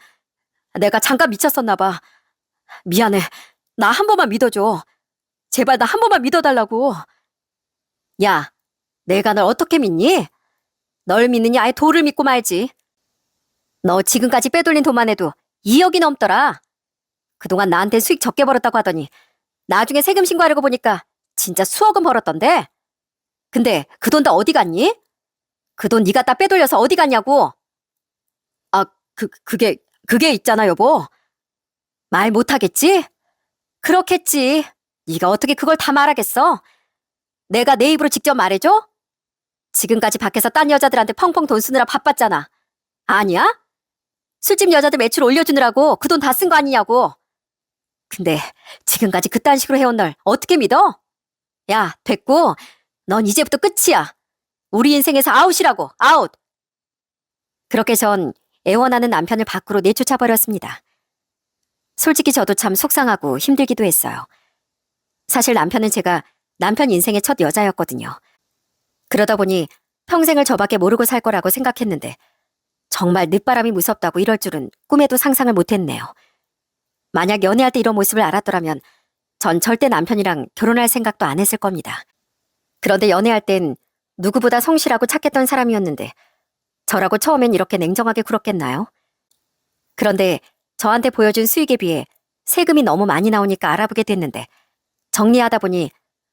내가 잠깐 미쳤었나 봐. 미안해. 나 한 번만 믿어줘. 제발 나 한 번만 믿어달라고. 야, 내가 널 어떻게 믿니? 널 믿느냐 아예 돌을 믿고 말지. 너 지금까지 빼돌린 돈만 해도 2억이 넘더라. 그동안 나한테 수익 적게 벌었다고 하더니 나중에 세금 신고하려고 보니까 진짜 수억은 벌었던데. 근데 그 돈 다 어디 갔니? 그 돈 네가 다 빼돌려서 어디 갔냐고. 아, 그게 있잖아 여보. 말 못하겠지? 그렇겠지. 네가 어떻게 그걸 다 말하겠어? 내가 내 입으로 직접 말해줘? 지금까지 밖에서 딴 여자들한테 펑펑 돈 쓰느라 바빴잖아. 아니야? 술집 여자들 매출 올려주느라고 그 돈 다 쓴 거 아니냐고. 근데 지금까지 그딴 식으로 해온 널 어떻게 믿어? 야, 됐고. 넌 이제부터 끝이야. 우리 인생에서 아웃이라고, 아웃. 그렇게 전 애원하는 남편을 밖으로 내쫓아버렸습니다. 솔직히 저도 참 속상하고 힘들기도 했어요. 사실 남편은 제가 남편 인생의 첫 여자였거든요. 그러다 보니 평생을 저밖에 모르고 살 거라고 생각했는데 정말 늦바람이 무섭다고 이럴 줄은 꿈에도 상상을 못했네요. 만약 연애할 때 이런 모습을 알았더라면 전 절대 남편이랑 결혼할 생각도 안 했을 겁니다. 그런데 연애할 땐 누구보다 성실하고 착했던 사람이었는데 저라고 처음엔 이렇게 냉정하게 굴었겠나요? 그런데 저한테 보여준 수익에 비해 세금이 너무 많이 나오니까 알아보게 됐는데 정리하다 보니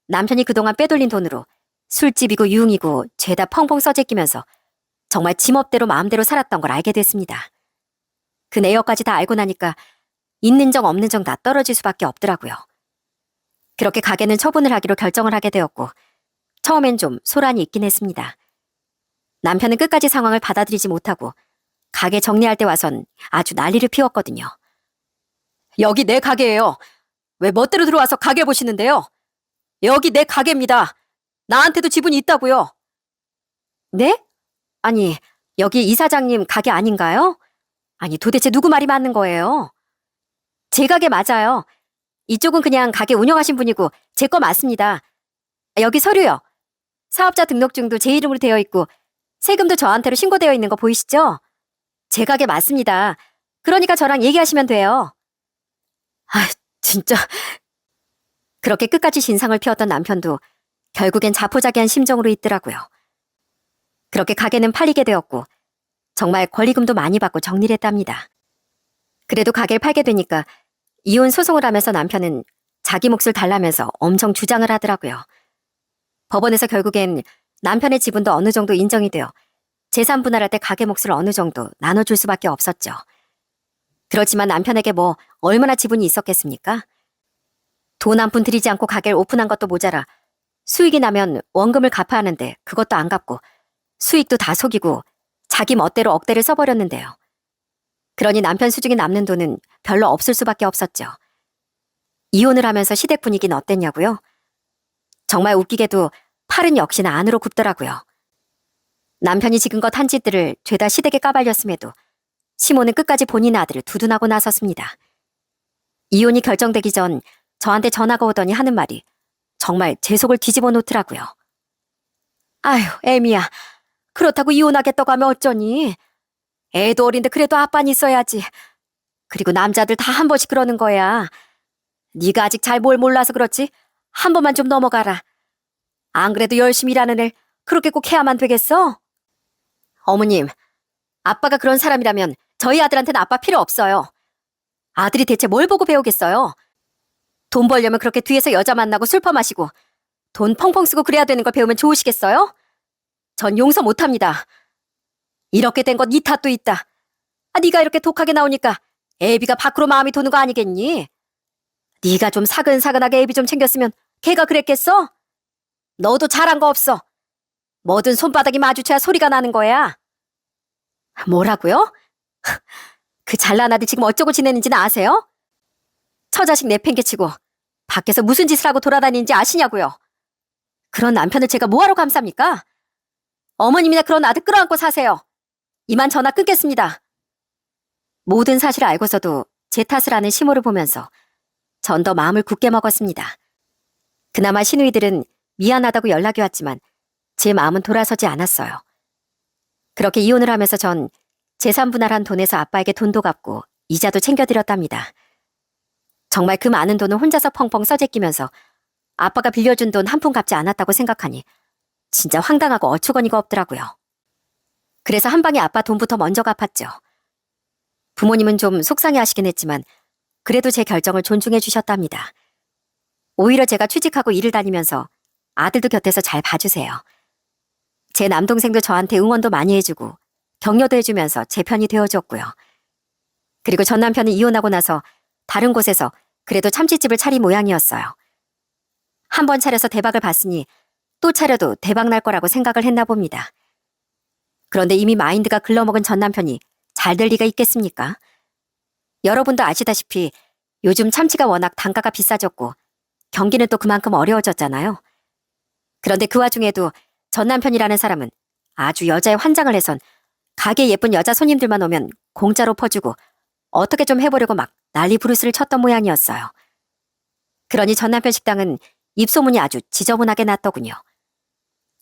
남편이 그동안 빼돌린 돈으로 술집이고 유흥이고 죄다 펑펑 써제끼면서 정말 지멋대로 마음대로 살았던 걸 알게 됐습니다. 그 내역까지 다 알고 나니까 있는 정 없는 정 다 떨어질 수밖에 없더라고요. 그렇게 가게는 처분을 하기로 결정을 하게 되었고 처음엔 좀 소란이 있긴 했습니다. 남편은 끝까지 상황을 받아들이지 못하고 가게 정리할 때 와선 아주 난리를 피웠거든요. 여기 내 가게예요. 왜 멋대로 들어와서 가게 보시는데요? 여기 내 가게입니다. 나한테도 지분이 있다고요. 네? 아니, 여기 이사장님 가게 아닌가요? 아니, 도대체 누구 말이 맞는 거예요? 제 가게 맞아요. 이쪽은 그냥 가게 운영하신 분이고 제 거 맞습니다. 여기 서류요. 사업자 등록증도 제 이름으로 되어 있고 세금도 저한테로 신고되어 있는 거 보이시죠? 제 가게 맞습니다. 그러니까 저랑 얘기하시면 돼요. 아, 진짜. 그렇게 끝까지 진상을 피웠던 남편도 결국엔 자포자기한 심정으로 있더라고요. 그렇게 가게는 팔리게 되었고 정말 권리금도 많이 받고 정리를 했답니다. 그래도 가게를 팔게 되니까 이혼 소송을 하면서 남편은 자기 몫을 달라면서 엄청 주장을 하더라고요. 법원에서 결국엔 남편의 지분도 어느 정도 인정이 되어 재산 분할할 때 가게 몫을 어느 정도 나눠줄 수밖에 없었죠. 그렇지만 남편에게 뭐 얼마나 지분이 있었겠습니까? 돈 한 푼 들이지 않고 가게를 오픈한 것도 모자라 수익이 나면 원금을 갚아야 하는데 그것도 안 갚고 수익도 다 속이고 자기 멋대로 억대를 써버렸는데요. 그러니 남편 수중에 남는 돈은 별로 없을 수밖에 없었죠. 이혼을 하면서 시댁 분위기는 어땠냐고요? 정말 웃기게도 팔은 역시나 안으로 굽더라고요. 남편이 지금껏 한 짓들을 죄다 시댁에 까발렸음에도 시모는 끝까지 본인의 아들을 두둔하고 나섰습니다. 이혼이 결정되기 전 저한테 전화가 오더니 하는 말이 정말 제 속을 뒤집어 놓더라고요. 아휴, 애미야. 그렇다고 이혼하겠다고 하면 어쩌니? 애도 어린데 그래도 아빠는 있어야지. 그리고 남자들 다 한 번씩 그러는 거야. 네가 아직 잘 뭘 몰라서 그렇지? 한 번만 좀 넘어가라. 안 그래도 열심히 일하는 애 그렇게 꼭 해야만 되겠어? 어머님, 아빠가 그런 사람이라면 저희 아들한테는 아빠 필요 없어요. 아들이 대체 뭘 보고 배우겠어요? 돈 벌려면 그렇게 뒤에서 여자 만나고 술 퍼마시고 돈 펑펑 쓰고 그래야 되는 걸 배우면 좋으시겠어요? 전 용서 못합니다. 이렇게 된 건 네 탓도 있다. 네가 이렇게 독하게 나오니까 애비가 밖으로 마음이 도는 거 아니겠니? 네가 좀 사근사근하게 애비 좀 챙겼으면 걔가 그랬겠어? 너도 잘한 거 없어. 뭐든 손바닥이 마주쳐야 소리가 나는 거야. 뭐라고요? 그 잘난 아들 지금 어쩌고 지내는지는 아세요? 처자식 내팽개치고 밖에서 무슨 짓을 하고 돌아다니는지 아시냐고요? 그런 남편을 제가 뭐하러 감쌉니까? 어머님이나 그런 아들 끌어안고 사세요. 이만 전화 끊겠습니다. 모든 사실을 알고서도 제 탓을 하는 시모를 보면서 전 더 마음을 굳게 먹었습니다. 그나마 시누이들은 미안하다고 연락이 왔지만 제 마음은 돌아서지 않았어요. 그렇게 이혼을 하면서 전 재산 분할한 돈에서 아빠에게 돈도 갚고 이자도 챙겨드렸답니다. 정말 그 많은 돈을 혼자서 펑펑 써제끼면서 아빠가 빌려준 돈 한 푼 갚지 않았다고 생각하니 진짜 황당하고 어처구니가 없더라고요. 그래서 한 방에 아빠 돈부터 먼저 갚았죠. 부모님은 좀 속상해하시긴 했지만 그래도 제 결정을 존중해 주셨답니다. 오히려 제가 취직하고 일을 다니면서 아들도 곁에서 잘 봐주세요. 제 남동생도 저한테 응원도 많이 해주고 격려도 해주면서 제 편이 되어줬고요. 그리고 전 남편은 이혼하고 나서 다른 곳에서 그래도 참치집을 차린 모양이었어요. 한 번 차려서 대박을 봤으니 또 차려도 대박 날 거라고 생각을 했나 봅니다. 그런데 이미 마인드가 글러먹은 전 남편이 잘 될 리가 있겠습니까? 여러분도 아시다시피 요즘 참치가 워낙 단가가 비싸졌고 경기는 또 그만큼 어려워졌잖아요. 그런데 그 와중에도 전 남편이라는 사람은 아주 여자의 환장을 해선 가게 예쁜 여자 손님들만 오면 공짜로 퍼주고 어떻게 좀 해보려고 막 난리 부르스를 쳤던 모양이었어요. 그러니 전 남편 식당은 입소문이 아주 지저분하게 났더군요.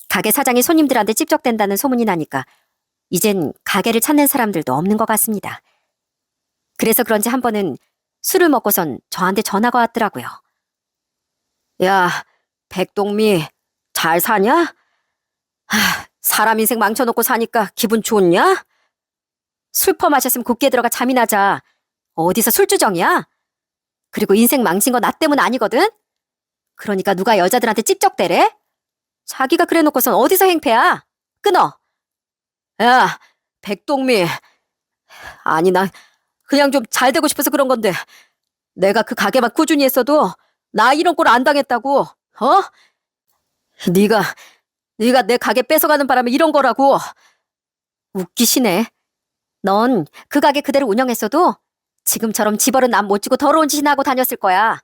가게 사장이 손님들한테 찝적댄다는 소문이 나니까 이젠 가게를 찾는 사람들도 없는 것 같습니다. 그래서 그런지 한 번은 술을 먹고선 저한테 전화가 왔더라고요. 야, 백동미, 잘 사냐? 사람 인생 망쳐놓고 사니까 기분 좋냐? 술 퍼마셨으면 곱게 들어가 잠이나 자. 어디서 술주정이야? 그리고 인생 망친 거 나 때문 아니거든? 그러니까 누가 여자들한테 찝쩍대래? 자기가 그래 놓고선 어디서 행패야? 끊어! 야, 백동미. 아니, 나 그냥 좀 잘 되고 싶어서 그런 건데 내가 그 가게만 꾸준히 했어도 나 이런 꼴 안 당했다고. 어? 네가 내 가게 뺏어가는 바람에 이런 거라고. 웃기시네. 넌 그 가게 그대로 운영했어도 지금처럼 집어른 남 못 주고 더러운 짓이나 하고 다녔을 거야.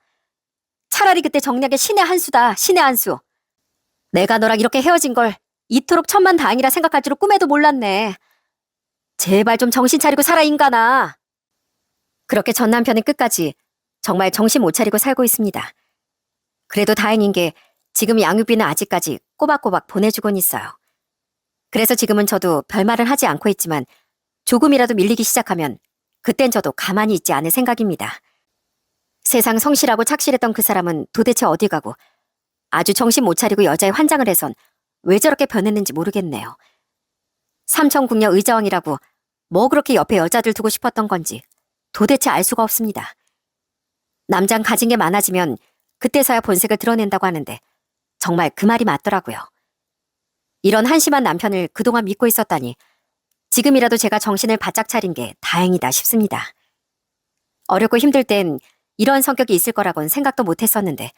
차라리 그때 정략의 신의 한 수다, 신의 한 수. 내가 너랑 이렇게 헤어진 걸 이토록 천만다행이라 생각할 줄은 꿈에도 몰랐네. 제발 좀 정신 차리고 살아, 인간아. 그렇게 전 남편은 끝까지 정말 정신 못 차리고 살고 있습니다. 그래도 다행인 게 지금 양육비는 아직까지 꼬박꼬박 보내주곤 있어요. 그래서 지금은 저도 별말은 하지 않고 있지만 조금이라도 밀리기 시작하면 그땐 저도 가만히 있지 않을 생각입니다. 세상 성실하고 착실했던 그 사람은 도대체 어디 가고 아주 정신 못 차리고 여자의 환장을 해선 왜 저렇게 변했는지 모르겠네요. 삼천궁녀 의자왕이라고 뭐 그렇게 옆에 여자들 두고 싶었던 건지 도대체 알 수가 없습니다. 남장 가진 게 많아지면 그때서야 본색을 드러낸다고 하는데 정말 그 말이 맞더라고요. 이런 한심한 남편을 그동안 믿고 있었다니 지금이라도 제가 정신을 바짝 차린 게 다행이다 싶습니다. 어렵고 힘들 땐 이런 성격이 있을 거라고는 생각도 못 했었는데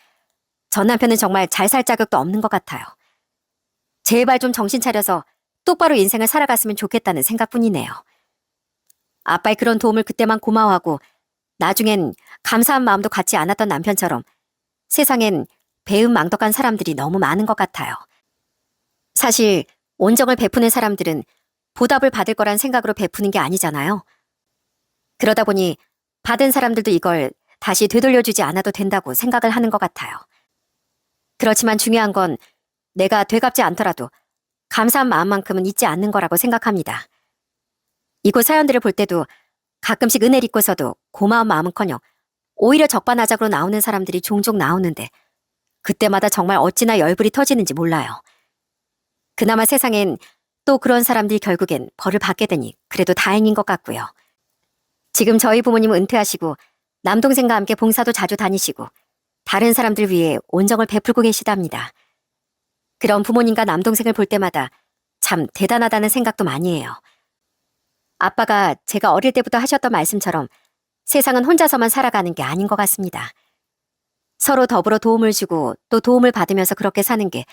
전 남편은 정말 잘 살 자격도 없는 것 같아요. 제발 좀 정신 차려서 똑바로 인생을 살아갔으면 좋겠다는 생각뿐이네요. 아빠의 그런 도움을 그때만 고마워하고 나중엔 감사한 마음도 갖지 않았던 남편처럼 세상엔 배은망덕한 사람들이 너무 많은 것 같아요. 사실 온정을 베푸는 사람들은 보답을 받을 거란 생각으로 베푸는 게 아니잖아요. 그러다 보니 받은 사람들도 이걸 다시 되돌려주지 않아도 된다고 생각을 하는 것 같아요. 그렇지만 중요한 건 내가 되갚지 않더라도 감사한 마음만큼은 잊지 않는 거라고 생각합니다. 이곳 사연들을 볼 때도 가끔씩 은혜를 잊고서도 고마운 마음은커녕 오히려 적반하장으로 나오는 사람들이 종종 나오는데 그때마다 정말 어찌나 열불이 터지는지 몰라요. 그나마 세상엔 또 그런 사람들이 결국엔 벌을 받게 되니 그래도 다행인 것 같고요. 지금 저희 부모님은 은퇴하시고 남동생과 함께 봉사도 자주 다니시고 다른 사람들 위해 온정을 베풀고 계시답니다. 그런 부모님과 남동생을 볼 때마다 참 대단하다는 생각도 많이 해요. 아빠가 제가 어릴 때부터 하셨던 말씀처럼 세상은 혼자서만 살아가는 게 아닌 것 같습니다. 서로 더불어 도움을 주고 또 도움을 받으면서 그렇게 사는 게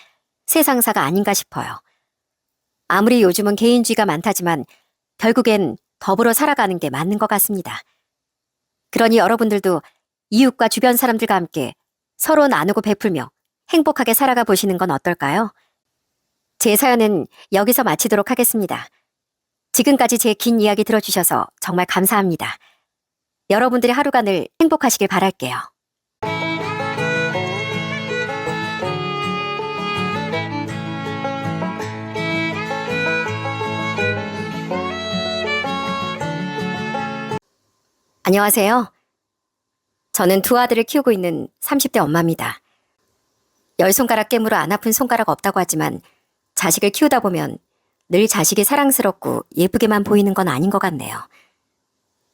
세상사가 아닌가 싶어요. 아무리 요즘은 개인주의가 많다지만 결국엔 더불어 살아가는 게 맞는 것 같습니다. 그러니 여러분들도 이웃과 주변 사람들과 함께 서로 나누고 베풀며 행복하게 살아가 보시는 건 어떨까요? 제 사연은 여기서 마치도록 하겠습니다. 지금까지 제 긴 이야기 들어주셔서 정말 감사합니다. 여러분들의 하루가 늘 행복하시길 바랄게요. 안녕하세요. 저는 두 아들을 키우고 있는 30대 엄마입니다. 열 손가락 깨물어 안 아픈 손가락 없다고 하지만 자식을 키우다 보면 늘 자식이 사랑스럽고 예쁘게만 보이는 건 아닌 것 같네요.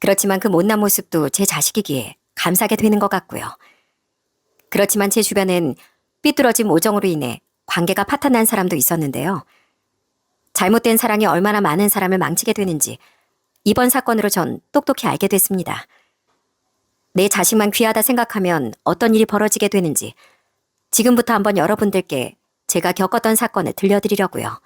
그렇지만 그 못난 모습도 제 자식이기에 감사하게 되는 것 같고요. 그렇지만 제 주변엔 삐뚤어진 오정으로 인해 관계가 파탄난 사람도 있었는데요. 잘못된 사랑이 얼마나 많은 사람을 망치게 되는지 이번 사건으로 전 똑똑히 알게 됐습니다. 내 자식만 귀하다 생각하면 어떤 일이 벌어지게 되는지 지금부터 한번 여러분들께 제가 겪었던 사건을 들려드리려고요.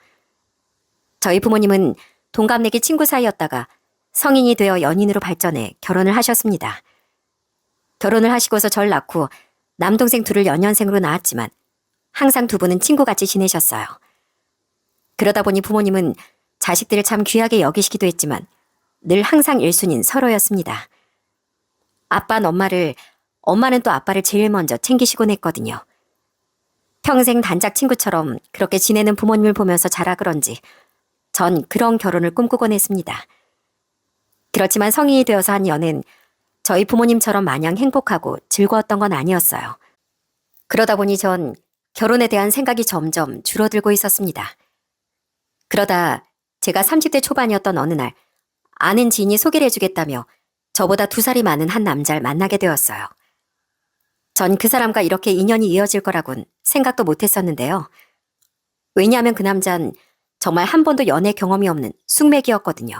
저희 부모님은 동갑내기 친구 사이였다가 성인이 되어 연인으로 발전해 결혼을 하셨습니다. 결혼을 하시고서 절 낳고 남동생 둘을 연년생으로 낳았지만 항상 두 분은 친구같이 지내셨어요. 그러다 보니 부모님은 자식들을 참 귀하게 여기시기도 했지만 늘 항상 1순위인 서로였습니다. 아빠는 엄마를, 엄마는 또 아빠를 제일 먼저 챙기시곤 했거든요. 평생 단짝 친구처럼 그렇게 지내는 부모님을 보면서 자라 그런지 전 그런 결혼을 꿈꾸곤 했습니다. 그렇지만 성인이 되어서 한 연애는 저희 부모님처럼 마냥 행복하고 즐거웠던 건 아니었어요. 그러다 보니 전 결혼에 대한 생각이 점점 줄어들고 있었습니다. 그러다 제가 30대 초반이었던 어느 날 아는 지인이 소개를 해주겠다며 저보다 2살이 많은 한 남자를 만나게 되었어요. 전 그 사람과 이렇게 인연이 이어질 거라곤 생각도 못 했었는데요. 왜냐하면 그 남잔 정말 한 번도 연애 경험이 없는 숙맥이었거든요.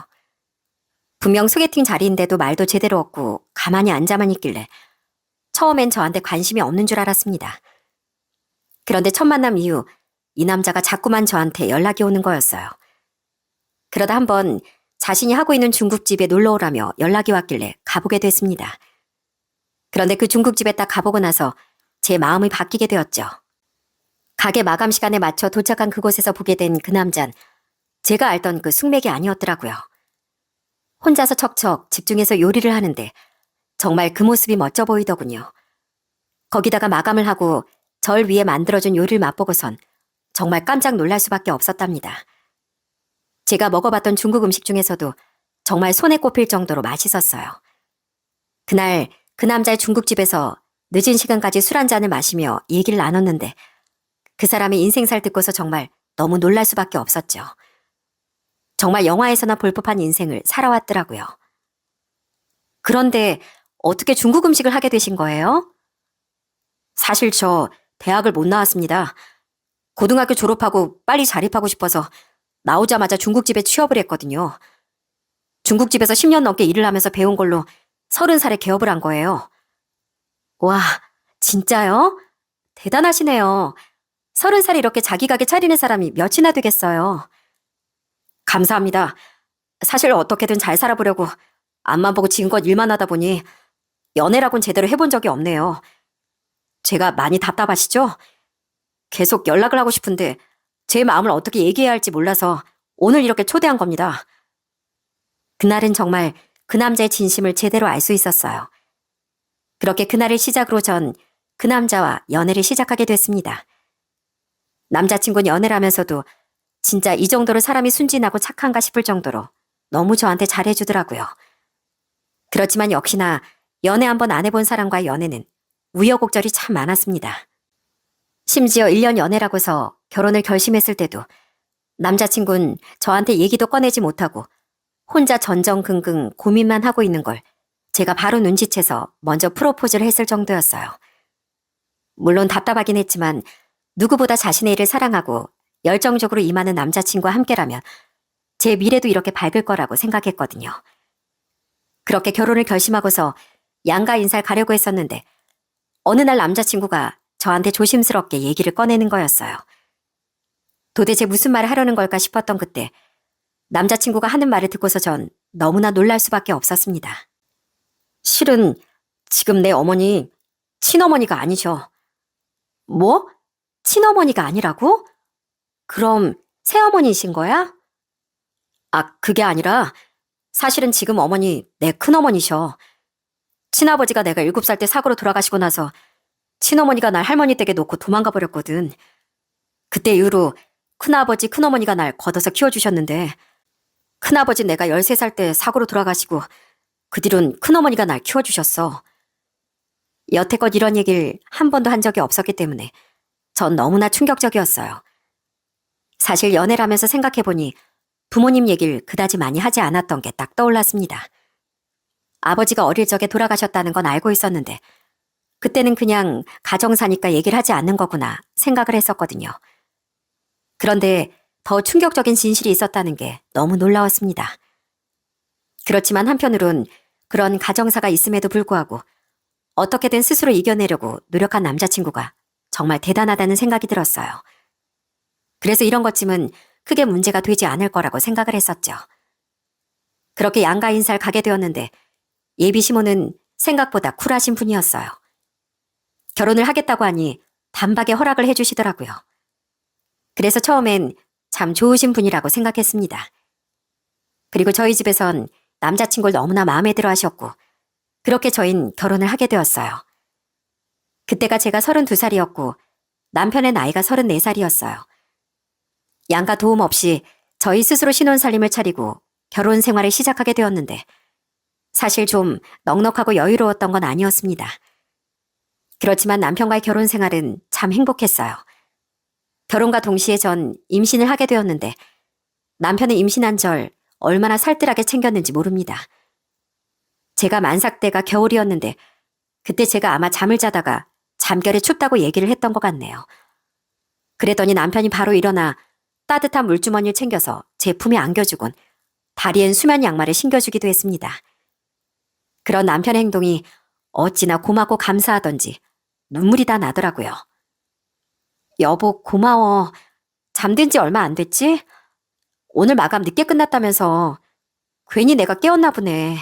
분명 소개팅 자리인데도 말도 제대로 없고 가만히 앉아만 있길래 처음엔 저한테 관심이 없는 줄 알았습니다. 그런데 첫 만남 이후 이 남자가 자꾸만 저한테 연락이 오는 거였어요. 그러다 한번 자신이 하고 있는 중국집에 놀러 오라며 연락이 왔길래 가보게 됐습니다. 그런데 그 중국집에 딱 가보고 나서 제 마음이 바뀌게 되었죠. 가게 마감 시간에 맞춰 도착한 그곳에서 보게 된 그 남잔 제가 알던 그 숙맥이 아니었더라고요. 혼자서 척척 집중해서 요리를 하는데 정말 그 모습이 멋져 보이더군요. 거기다가 마감을 하고 절 위에 만들어준 요리를 맛보고선 정말 깜짝 놀랄 수밖에 없었답니다. 제가 먹어봤던 중국 음식 중에서도 정말 손에 꼽힐 정도로 맛있었어요. 그날 그 남자의 중국집에서 늦은 시간까지 술 한 잔을 마시며 얘기를 나눴는데 그 사람의 인생살 듣고서 정말 너무 놀랄 수밖에 없었죠. 정말 영화에서나 볼 법한 인생을 살아왔더라고요. 그런데 어떻게 중국 음식을 하게 되신 거예요? 사실 저 대학을 못 나왔습니다. 고등학교 졸업하고 빨리 자립하고 싶어서 나오자마자 중국집에 취업을 했거든요. 중국집에서 10년 넘게 일을 하면서 배운 걸로 30살에 개업을 한 거예요. 와, 진짜요? 대단하시네요. 30살에 이렇게 자기 가게 차리는 사람이 몇이나 되겠어요. 감사합니다. 사실 어떻게든 잘 살아보려고 앞만 보고 지금껏 일만 하다 보니 연애라곤 제대로 해본 적이 없네요. 제가 많이 답답하시죠? 계속 연락을 하고 싶은데 제 마음을 어떻게 얘기해야 할지 몰라서 오늘 이렇게 초대한 겁니다. 그날은 정말 그 남자의 진심을 제대로 알 수 있었어요. 그렇게 그날을 시작으로 전 그 남자와 연애를 시작하게 됐습니다. 남자친구는 연애를 하면서도 진짜 이 정도로 사람이 순진하고 착한가 싶을 정도로 너무 저한테 잘해주더라고요. 그렇지만 역시나 연애 한번 안 해본 사람과의 연애는 우여곡절이 참 많았습니다. 심지어 1년 연애라고서 결혼을 결심했을 때도 남자친구는 저한테 얘기도 꺼내지 못하고 혼자 전전긍긍 고민만 하고 있는 걸 제가 바로 눈치채서 먼저 프로포즈를 했을 정도였어요. 물론 답답하긴 했지만 누구보다 자신의 일을 사랑하고 열정적으로 임하는 남자친구와 함께라면 제 미래도 이렇게 밝을 거라고 생각했거든요. 그렇게 결혼을 결심하고서 양가 인사를 가려고 했었는데 어느 날 남자친구가 저한테 조심스럽게 얘기를 꺼내는 거였어요. 도대체 무슨 말을 하려는 걸까 싶었던 그때 남자친구가 하는 말을 듣고서 전 너무나 놀랄 수밖에 없었습니다. 실은 지금 내 어머니 친어머니가 아니셔. 뭐? 친어머니가 아니라고? 그럼 새어머니이신 거야? 아, 그게 아니라 사실은 지금 어머니 내 큰어머니셔. 친아버지가 내가 7살 때 사고로 돌아가시고 나서 친어머니가 날 할머니 댁에 놓고 도망가 버렸거든. 그때 이후로 큰아버지, 큰어머니가 날 걷어서 키워주셨는데 큰아버지 내가 13살 때 사고로 돌아가시고 그 뒤론 큰어머니가 날 키워주셨어. 여태껏 이런 얘기를 한 번도 한 적이 없었기 때문에 전 너무나 충격적이었어요. 사실 연애를 하면서 생각해보니 부모님 얘기를 그다지 많이 하지 않았던 게 딱 떠올랐습니다. 아버지가 어릴 적에 돌아가셨다는 건 알고 있었는데 그때는 그냥 가정사니까 얘기를 하지 않는 거구나 생각을 했었거든요. 그런데 더 충격적인 진실이 있었다는 게 너무 놀라웠습니다. 그렇지만 한편으론 그런 가정사가 있음에도 불구하고 어떻게든 스스로 이겨내려고 노력한 남자친구가 정말 대단하다는 생각이 들었어요. 그래서 이런 것쯤은 크게 문제가 되지 않을 거라고 생각을 했었죠. 그렇게 양가 인사를 가게 되었는데 예비 시모는 생각보다 쿨하신 분이었어요. 결혼을 하겠다고 하니 단박에 허락을 해주시더라고요. 그래서 처음엔 참 좋으신 분이라고 생각했습니다. 그리고 저희 집에선 남자친구를 너무나 마음에 들어 하셨고 그렇게 저흰 결혼을 하게 되었어요. 그때가 제가 32살이었고 남편의 나이가 34살이었어요. 양가 도움 없이 저희 스스로 신혼살림을 차리고 결혼 생활을 시작하게 되었는데 사실 좀 넉넉하고 여유로웠던 건 아니었습니다. 그렇지만 남편과의 결혼 생활은 참 행복했어요. 결혼과 동시에 전 임신을 하게 되었는데 남편은 임신한 절 얼마나 살뜰하게 챙겼는지 모릅니다. 제가 만삭 때가 겨울이었는데 그때 제가 아마 잠을 자다가 잠결에 춥다고 얘기를 했던 것 같네요. 그랬더니 남편이 바로 일어나 따뜻한 물주머니를 챙겨서 제 품에 안겨주곤 다리엔 수면 양말을 신겨주기도 했습니다. 그런 남편의 행동이 어찌나 고맙고 감사하던지 눈물이 다 나더라고요. 여보, 고마워. 잠든 지 얼마 안 됐지? 오늘 마감 늦게 끝났다면서 괜히 내가 깨웠나 보네.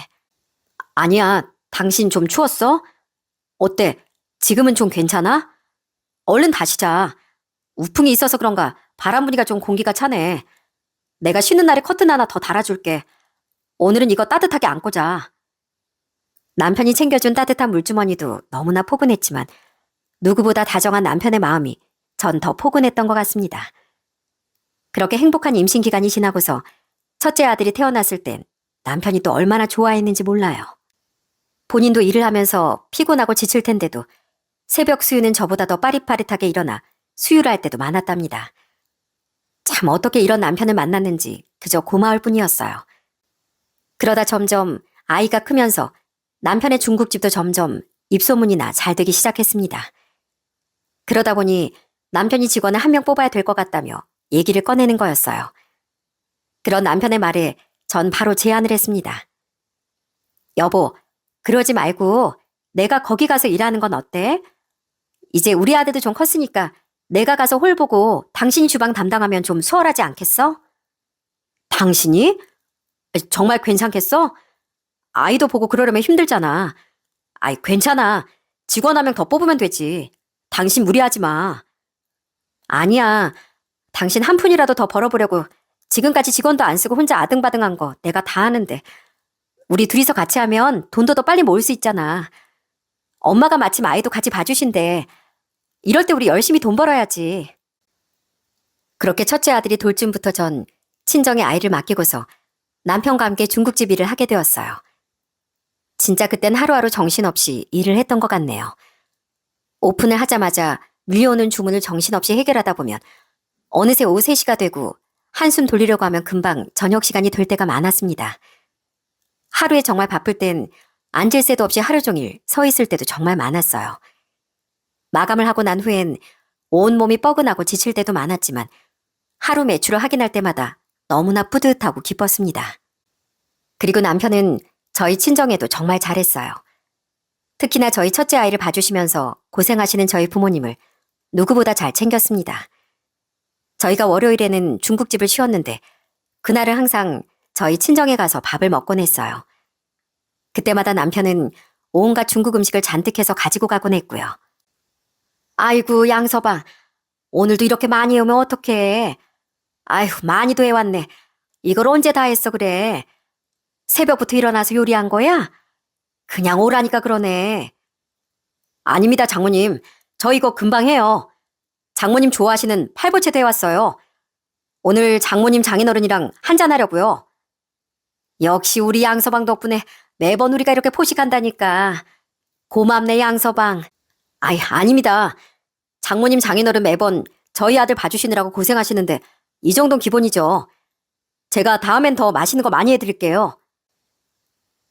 아니야, 당신 좀 추웠어? 어때? 지금은 좀 괜찮아? 얼른 다시 자. 우풍이 있어서 그런가 바람 부니까 좀 공기가 차네. 내가 쉬는 날에 커튼 하나 더 달아줄게. 오늘은 이거 따뜻하게 안고 자. 남편이 챙겨준 따뜻한 물주머니도 너무나 포근했지만 누구보다 다정한 남편의 마음이 전 더 포근했던 것 같습니다. 그렇게 행복한 임신 기간이 지나고서 첫째 아들이 태어났을 땐 남편이 또 얼마나 좋아했는지 몰라요. 본인도 일을 하면서 피곤하고 지칠 텐데도 새벽 수유는 저보다 더 빠릿빠릿하게 일어나 수유를 할 때도 많았답니다. 참 어떻게 이런 남편을 만났는지 그저 고마울 뿐이었어요. 그러다 점점 아이가 크면서 남편의 중국집도 점점 입소문이나 잘 되기 시작했습니다. 그러다 보니 남편이 직원을 한 명 뽑아야 될 것 같다며 얘기를 꺼내는 거였어요. 그런 남편의 말에 전 바로 제안을 했습니다. 여보, 그러지 말고 내가 거기 가서 일하는 건 어때? 이제 우리 아들도 좀 컸으니까 내가 가서 홀 보고 당신이 주방 담당하면 좀 수월하지 않겠어? 당신이? 정말 괜찮겠어? 아이도 보고 그러려면 힘들잖아. 아이, 괜찮아. 직원 한 명 더 뽑으면 되지. 당신 무리하지 마. 아니야. 당신 한 푼이라도 더 벌어보려고 지금까지 직원도 안 쓰고 혼자 아등바등한 거 내가 다 아는데 우리 둘이서 같이 하면 돈도 더 빨리 모을 수 있잖아. 엄마가 마침 아이도 같이 봐주신대. 이럴 때 우리 열심히 돈 벌어야지. 그렇게 첫째 아들이 돌 쯤부터 전 친정에 아이를 맡기고서 남편과 함께 중국집 일을 하게 되었어요. 진짜 그땐 하루하루 정신없이 일을 했던 것 같네요. 오픈을 하자마자 밀려오는 주문을 정신없이 해결하다 보면 어느새 오후 3시가 되고 한숨 돌리려고 하면 금방 저녁 시간이 될 때가 많았습니다. 하루에 정말 바쁠 땐 앉을 새도 없이 하루 종일 서 있을 때도 정말 많았어요. 마감을 하고 난 후엔 온몸이 뻐근하고 지칠 때도 많았지만 하루 매출을 확인할 때마다 너무나 뿌듯하고 기뻤습니다. 그리고 남편은 저희 친정에도 정말 잘했어요. 특히나 저희 첫째 아이를 봐주시면서 고생하시는 저희 부모님을 누구보다 잘 챙겼습니다. 저희가 월요일에는 중국집을 쉬었는데 그날은 항상 저희 친정에 가서 밥을 먹곤 했어요. 그때마다 남편은 온갖 중국 음식을 잔뜩 해서 가지고 가곤 했고요. 아이고, 양서방. 오늘도 이렇게 많이 해오면 어떡해. 아휴, 많이도 해왔네. 이걸 언제 다 했어 그래. 새벽부터 일어나서 요리한 거야? 그냥 오라니까 그러네. 아닙니다, 장모님. 저 이거 금방 해요. 장모님 좋아하시는 팔보채도 해왔어요. 오늘 장모님 장인어른이랑 한잔하려고요. 역시 우리 양서방 덕분에 매번 우리가 이렇게 포식한다니까. 고맙네, 양서방. 아이, 아닙니다. 장모님 장인어른 매번 저희 아들 봐주시느라고 고생하시는데 이 정도는 기본이죠. 제가 다음엔 더 맛있는 거 많이 해드릴게요.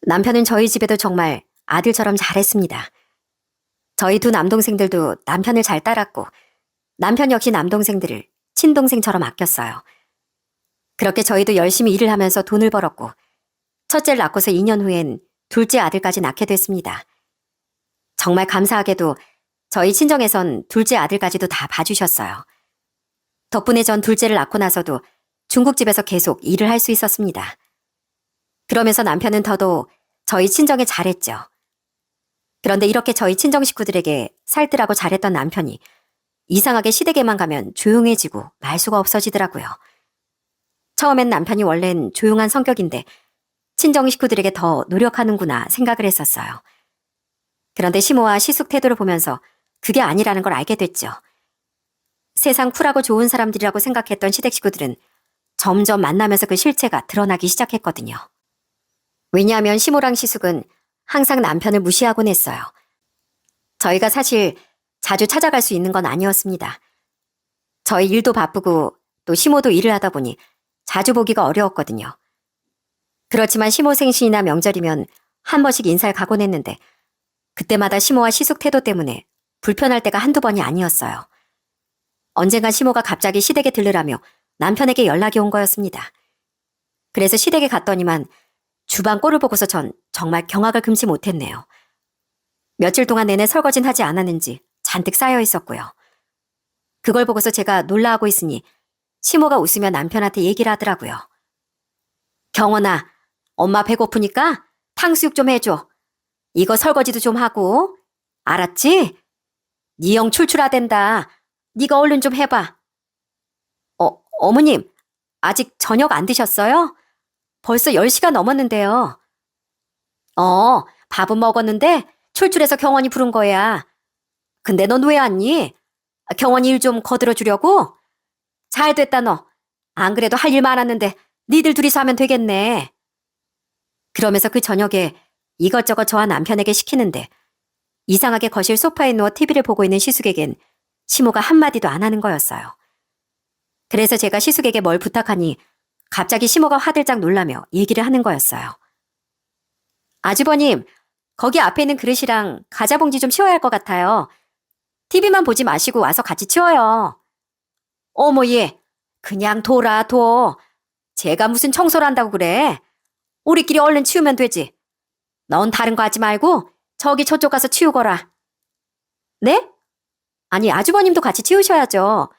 남편은 저희 집에도 정말 아들처럼 잘했습니다. 저희 두 남동생들도 남편을 잘 따랐고 남편 역시 남동생들을 친동생처럼 아꼈어요. 그렇게 저희도 열심히 일을 하면서 돈을 벌었고 첫째를 낳고서 2년 후엔 둘째 아들까지 낳게 됐습니다. 정말 감사하게도 저희 친정에선 둘째 아들까지도 다 봐주셨어요. 덕분에 전 둘째를 낳고 나서도 중국집에서 계속 일을 할 수 있었습니다. 그러면서 남편은 더더욱 저희 친정에 잘했죠. 그런데 이렇게 저희 친정 식구들에게 살뜰하고 잘했던 남편이 이상하게 시댁에만 가면 조용해지고 말수가 없어지더라고요. 처음엔 남편이 원래는 조용한 성격인데 친정 식구들에게 더 노력하는구나 생각을 했었어요. 그런데 시모와 시숙 태도를 보면서 그게 아니라는 걸 알게 됐죠. 세상 쿨하고 좋은 사람들이라고 생각했던 시댁 식구들은 점점 만나면서 그 실체가 드러나기 시작했거든요. 왜냐하면 시모랑 시숙은 항상 남편을 무시하곤 했어요. 저희가 사실 자주 찾아갈 수 있는 건 아니었습니다. 저희 일도 바쁘고 또 시모도 일을 하다 보니 자주 보기가 어려웠거든요. 그렇지만 시모 생신이나 명절이면 한 번씩 인사를 가곤 했는데 그때마다 시모와 시숙 태도 때문에 불편할 때가 한두 번이 아니었어요. 언젠간 시모가 갑자기 시댁에 들르라며 남편에게 연락이 온 거였습니다. 그래서 시댁에 갔더니만 주방 꼴을 보고서 전 정말 경악을 금치 못했네요. 며칠 동안 내내 설거지는 하지 않았는지 잔뜩 쌓여 있었고요. 그걸 보고서 제가 놀라하고 있으니 시모가 웃으며 남편한테 얘기를 하더라고요. 경원아, 엄마 배고프니까 탕수육 좀 해줘. 이거 설거지도 좀 하고. 알았지? 네 영 출출하댄다. 네가 얼른 좀 해봐. 어머님, 아직 저녁 안 드셨어요? 벌써 10시가 넘었는데요. 밥은 먹었는데 출출해서 경원이 부른 거야. 근데 넌 왜 왔니? 경원이 일 좀 거들어 주려고? 잘 됐다 너. 안 그래도 할 일 많았는데 니들 둘이서 하면 되겠네. 그러면서 그 저녁에 이것저것 저와 남편에게 시키는데 이상하게 거실 소파에 누워 TV를 보고 있는 시숙에겐 시모가 한마디도 안 하는 거였어요. 그래서 제가 시숙에게 뭘 부탁하니 갑자기 시모가 화들짝 놀라며 얘기를 하는 거였어요. 아주버님, 거기 앞에 있는 그릇이랑 과자 봉지 좀 치워야 할 것 같아요. TV만 보지 마시고 와서 같이 치워요. 어머 얘, 그냥 둬. 제가 무슨 청소를 한다고 그래. 우리끼리 얼른 치우면 되지. 넌 다른 거 하지 말고 저기 저쪽 가서 치우거라. 네? 아니 아주버님도 같이 치우셔야죠.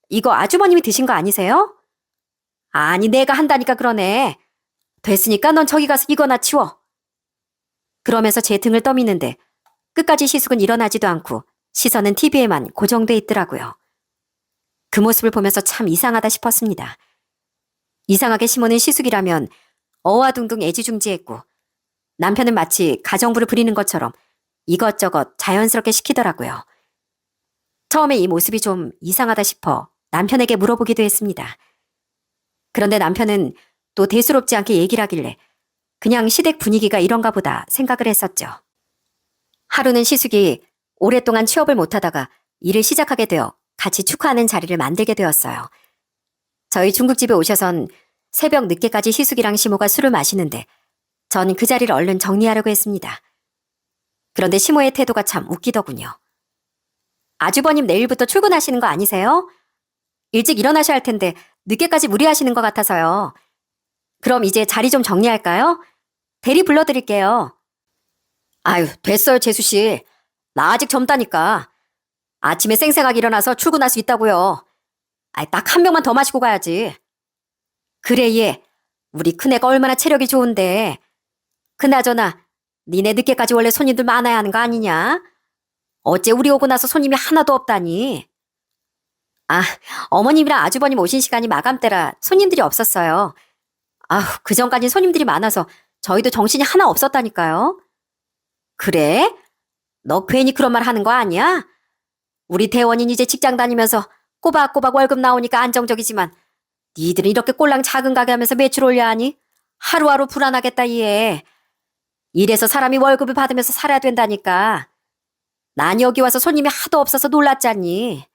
이거 아주버님이 드신 거 아니세요? 아니 내가 한다니까 그러네. 됐으니까 넌 저기 가서 이거나 치워. 그러면서 제 등을 떠미는데 끝까지 시숙은 일어나지도 않고 시선은 TV에만 고정돼 있더라고요. 그 모습을 보면서 참 이상하다 싶었습니다. 이상하게 시모는 시숙이라면 어와둥둥 애지중지했고 남편은 마치 가정부를 부리는 것처럼 이것저것 자연스럽게 시키더라고요. 처음에 이 모습이 좀 이상하다 싶어 남편에게 물어보기도 했습니다. 그런데 남편은 또 대수롭지 않게 얘기를 하길래 그냥 시댁 분위기가 이런가 보다 생각을 했었죠. 하루는 시숙이 오랫동안 취업을 못하다가 일을 시작하게 되어 같이 축하하는 자리를 만들게 되었어요. 저희 중국집에 오셔선 새벽 늦게까지 시숙이랑 시모가 술을 마시는데 전 그 자리를 얼른 정리하려고 했습니다. 그런데 시모의 태도가 참 웃기더군요. 아주버님 내일부터 출근하시는 거 아니세요? 일찍 일어나셔야 할 텐데 늦게까지 무리하시는 것 같아서요. 그럼 이제 자리 좀 정리할까요? 대리 불러드릴게요. 아유, 됐어요, 재수씨. 나 아직 젊다니까. 아침에 쌩쌩하게 일어나서 출근할 수 있다고요. 딱 한 병만 더 마시고 가야지. 그래, 얘. 우리 큰애가 얼마나 체력이 좋은데. 그나저나 니네 늦게까지 원래 손님들 많아야 하는 거 아니냐? 어째 우리 오고 나서 손님이 하나도 없다니. 어머님이랑 아주버님 오신 시간이 마감때라 손님들이 없었어요. 그 전까진 손님들이 많아서 저희도 정신이 하나 없었다니까요. 그래? 너 괜히 그런 말 하는 거 아니야? 우리 대원인 이제 직장 다니면서 꼬박꼬박 월급 나오니까 안정적이지만 니들은 이렇게 꼴랑 작은 가게 하면서 매출 올려야 하니? 하루하루 불안하겠다 얘. 이래서 사람이 월급을 받으면서 살아야 된다니까. 난 여기 와서 손님이 하도 없어서 놀랐잖니.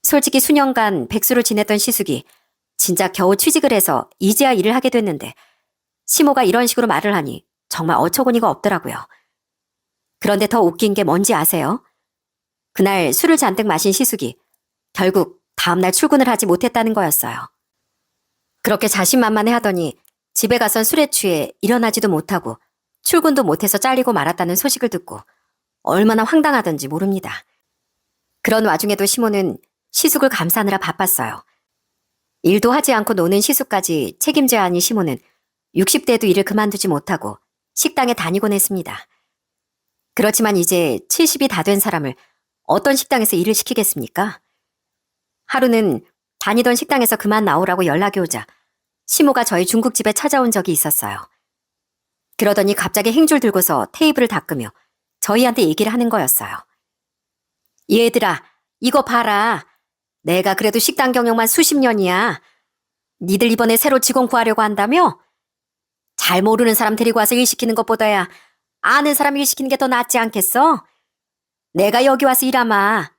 솔직히 수년간 백수로 지냈던 시숙이 진짜 겨우 취직을 해서 이제야 일을 하게 됐는데 시모가 이런 식으로 말을 하니 정말 어처구니가 없더라고요. 그런데 더 웃긴 게 뭔지 아세요? 그날 술을 잔뜩 마신 시숙이 결국 다음날 출근을 하지 못했다는 거였어요. 그렇게 자신만만해 하더니 집에 가선 술에 취해 일어나지도 못하고 출근도 못해서 잘리고 말았다는 소식을 듣고 얼마나 황당하던지 모릅니다. 그런 와중에도 시모는 시숙을 감싸느라 바빴어요. 일도 하지 않고 노는 시숙까지 책임져야 하니 시모는 60대에도 일을 그만두지 못하고 식당에 다니곤 했습니다. 그렇지만 이제 70이 다 된 사람을 어떤 식당에서 일을 시키겠습니까? 하루는 다니던 식당에서 그만 나오라고 연락이 오자 시모가 저희 중국집에 찾아온 적이 있었어요. 그러더니 갑자기 행줄 들고서 테이블을 닦으며 저희한테 얘기를 하는 거였어요. 얘들아, 이거 봐라. 내가 그래도 식당 경력만 수십 년이야. 니들 이번에 새로 직원 구하려고 한다며? 잘 모르는 사람 데리고 와서 일 시키는 것보다야 아는 사람 일 시키는 게 더 낫지 않겠어? 내가 여기 와서 일하마.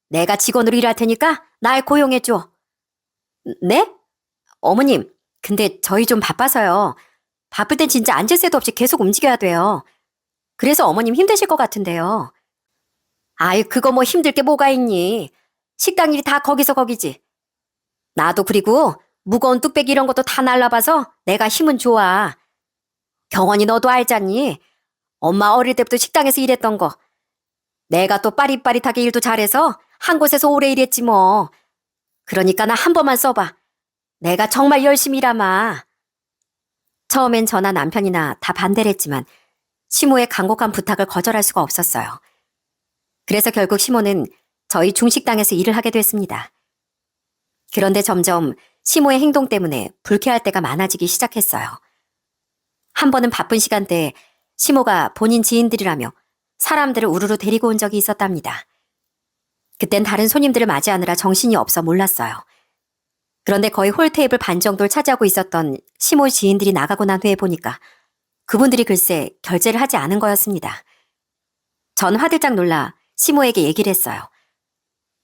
내가 직원으로 일할 테니까 날 고용해줘. 네? 어머님, 근데 저희 좀 바빠서요. 바쁠 땐 진짜 앉을 새도 없이 계속 움직여야 돼요. 그래서 어머님 힘드실 것 같은데요. 아이, 그거 뭐 힘들 게 뭐가 있니? 식당 일이 다 거기서 거기지. 나도 그리고 무거운 뚝배기 이런 것도 다 날라봐서 내가 힘은 좋아. 경원이 너도 알잖니? 엄마 어릴 때부터 식당에서 일했던 거. 내가 또 빠릿빠릿하게 일도 잘해서 한 곳에서 오래 일했지 뭐. 그러니까 나 한 번만 써봐. 내가 정말 열심히 일하마. 처음엔 저나 남편이나 다 반대를 했지만 시모의 간곡한 부탁을 거절할 수가 없었어요. 그래서 결국 시모는 저희 중식당에서 일을 하게 됐습니다. 그런데 점점 시모의 행동 때문에 불쾌할 때가 많아지기 시작했어요. 한 번은 바쁜 시간대에 시모가 본인 지인들이라며 사람들을 우르르 데리고 온 적이 있었답니다. 그땐 다른 손님들을 맞이하느라 정신이 없어 몰랐어요. 그런데 거의 홀 테이블 반 정도를 차지하고 있었던 시모 지인들이 나가고 난 후에 보니까 그분들이 글쎄 결제를 하지 않은 거였습니다. 전 화들짝 놀라 시모에게 얘기를 했어요.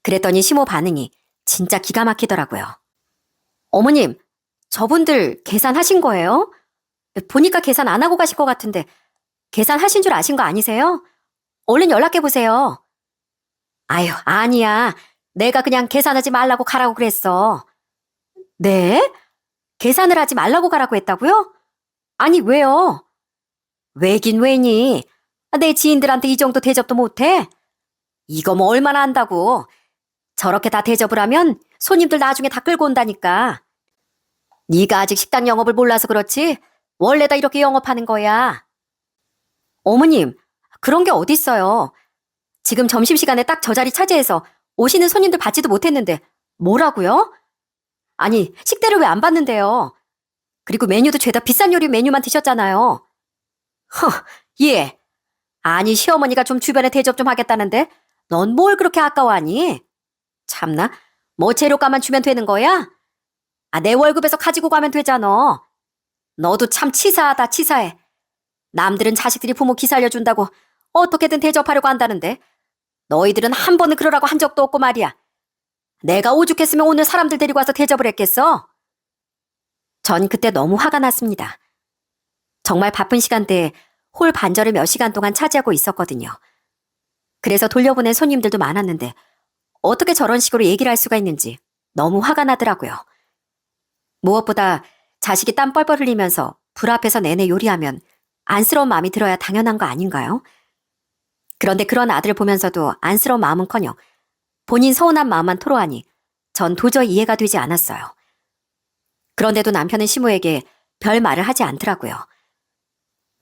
그랬더니 시모 반응이 진짜 기가 막히더라고요. 어머님, 저분들 계산하신 거예요? 보니까 계산 안 하고 가신 것 같은데 계산하신 줄 아신 거 아니세요? 얼른 연락해보세요. 아유, 아니야. 내가 그냥 계산하지 말라고 가라고 그랬어. 네? 계산을 하지 말라고 가라고 했다고요? 아니, 왜요? 왜긴 왜니? 내 지인들한테 이 정도 대접도 못해? 이거 뭐 얼마나 한다고. 저렇게 다 대접을 하면 손님들 나중에 다 끌고 온다니까. 네가 아직 식당 영업을 몰라서 그렇지 원래 다 이렇게 영업하는 거야. 어머님, 그런 게 어딨어요. 지금 점심시간에 딱 저 자리 차지해서 오시는 손님들 받지도 못했는데 뭐라고요? 아니, 식대를 왜 안 받는데요? 그리고 메뉴도 죄다 비싼 요리 메뉴만 드셨잖아요. 허, 예. 아니, 시어머니가 좀 주변에 대접 좀 하겠다는데 넌 뭘 그렇게 아까워하니? 참나, 뭐 재료값만 주면 되는 거야? 아, 내 월급에서 가지고 가면 되잖아. 너도 참 치사하다, 치사해. 남들은 자식들이 부모 기살려준다고 어떻게든 대접하려고 한다는데 너희들은 한 번은 그러라고 한 적도 없고 말이야. 내가 오죽했으면 오늘 사람들 데리고 와서 대접을 했겠어? 전 그때 너무 화가 났습니다. 정말 바쁜 시간대에 홀 반절을 몇 시간 동안 차지하고 있었거든요. 그래서 돌려보낸 손님들도 많았는데 어떻게 저런 식으로 얘기를 할 수가 있는지 너무 화가 나더라고요. 무엇보다 자식이 땀 뻘뻘 흘리면서 불 앞에서 내내 요리하면 안쓰러운 마음이 들어야 당연한 거 아닌가요? 그런데 그런 아들을 보면서도 안쓰러운 마음은커녕 본인 서운한 마음만 토로하니 전 도저히 이해가 되지 않았어요. 그런데도 남편은 시모에게 별 말을 하지 않더라고요.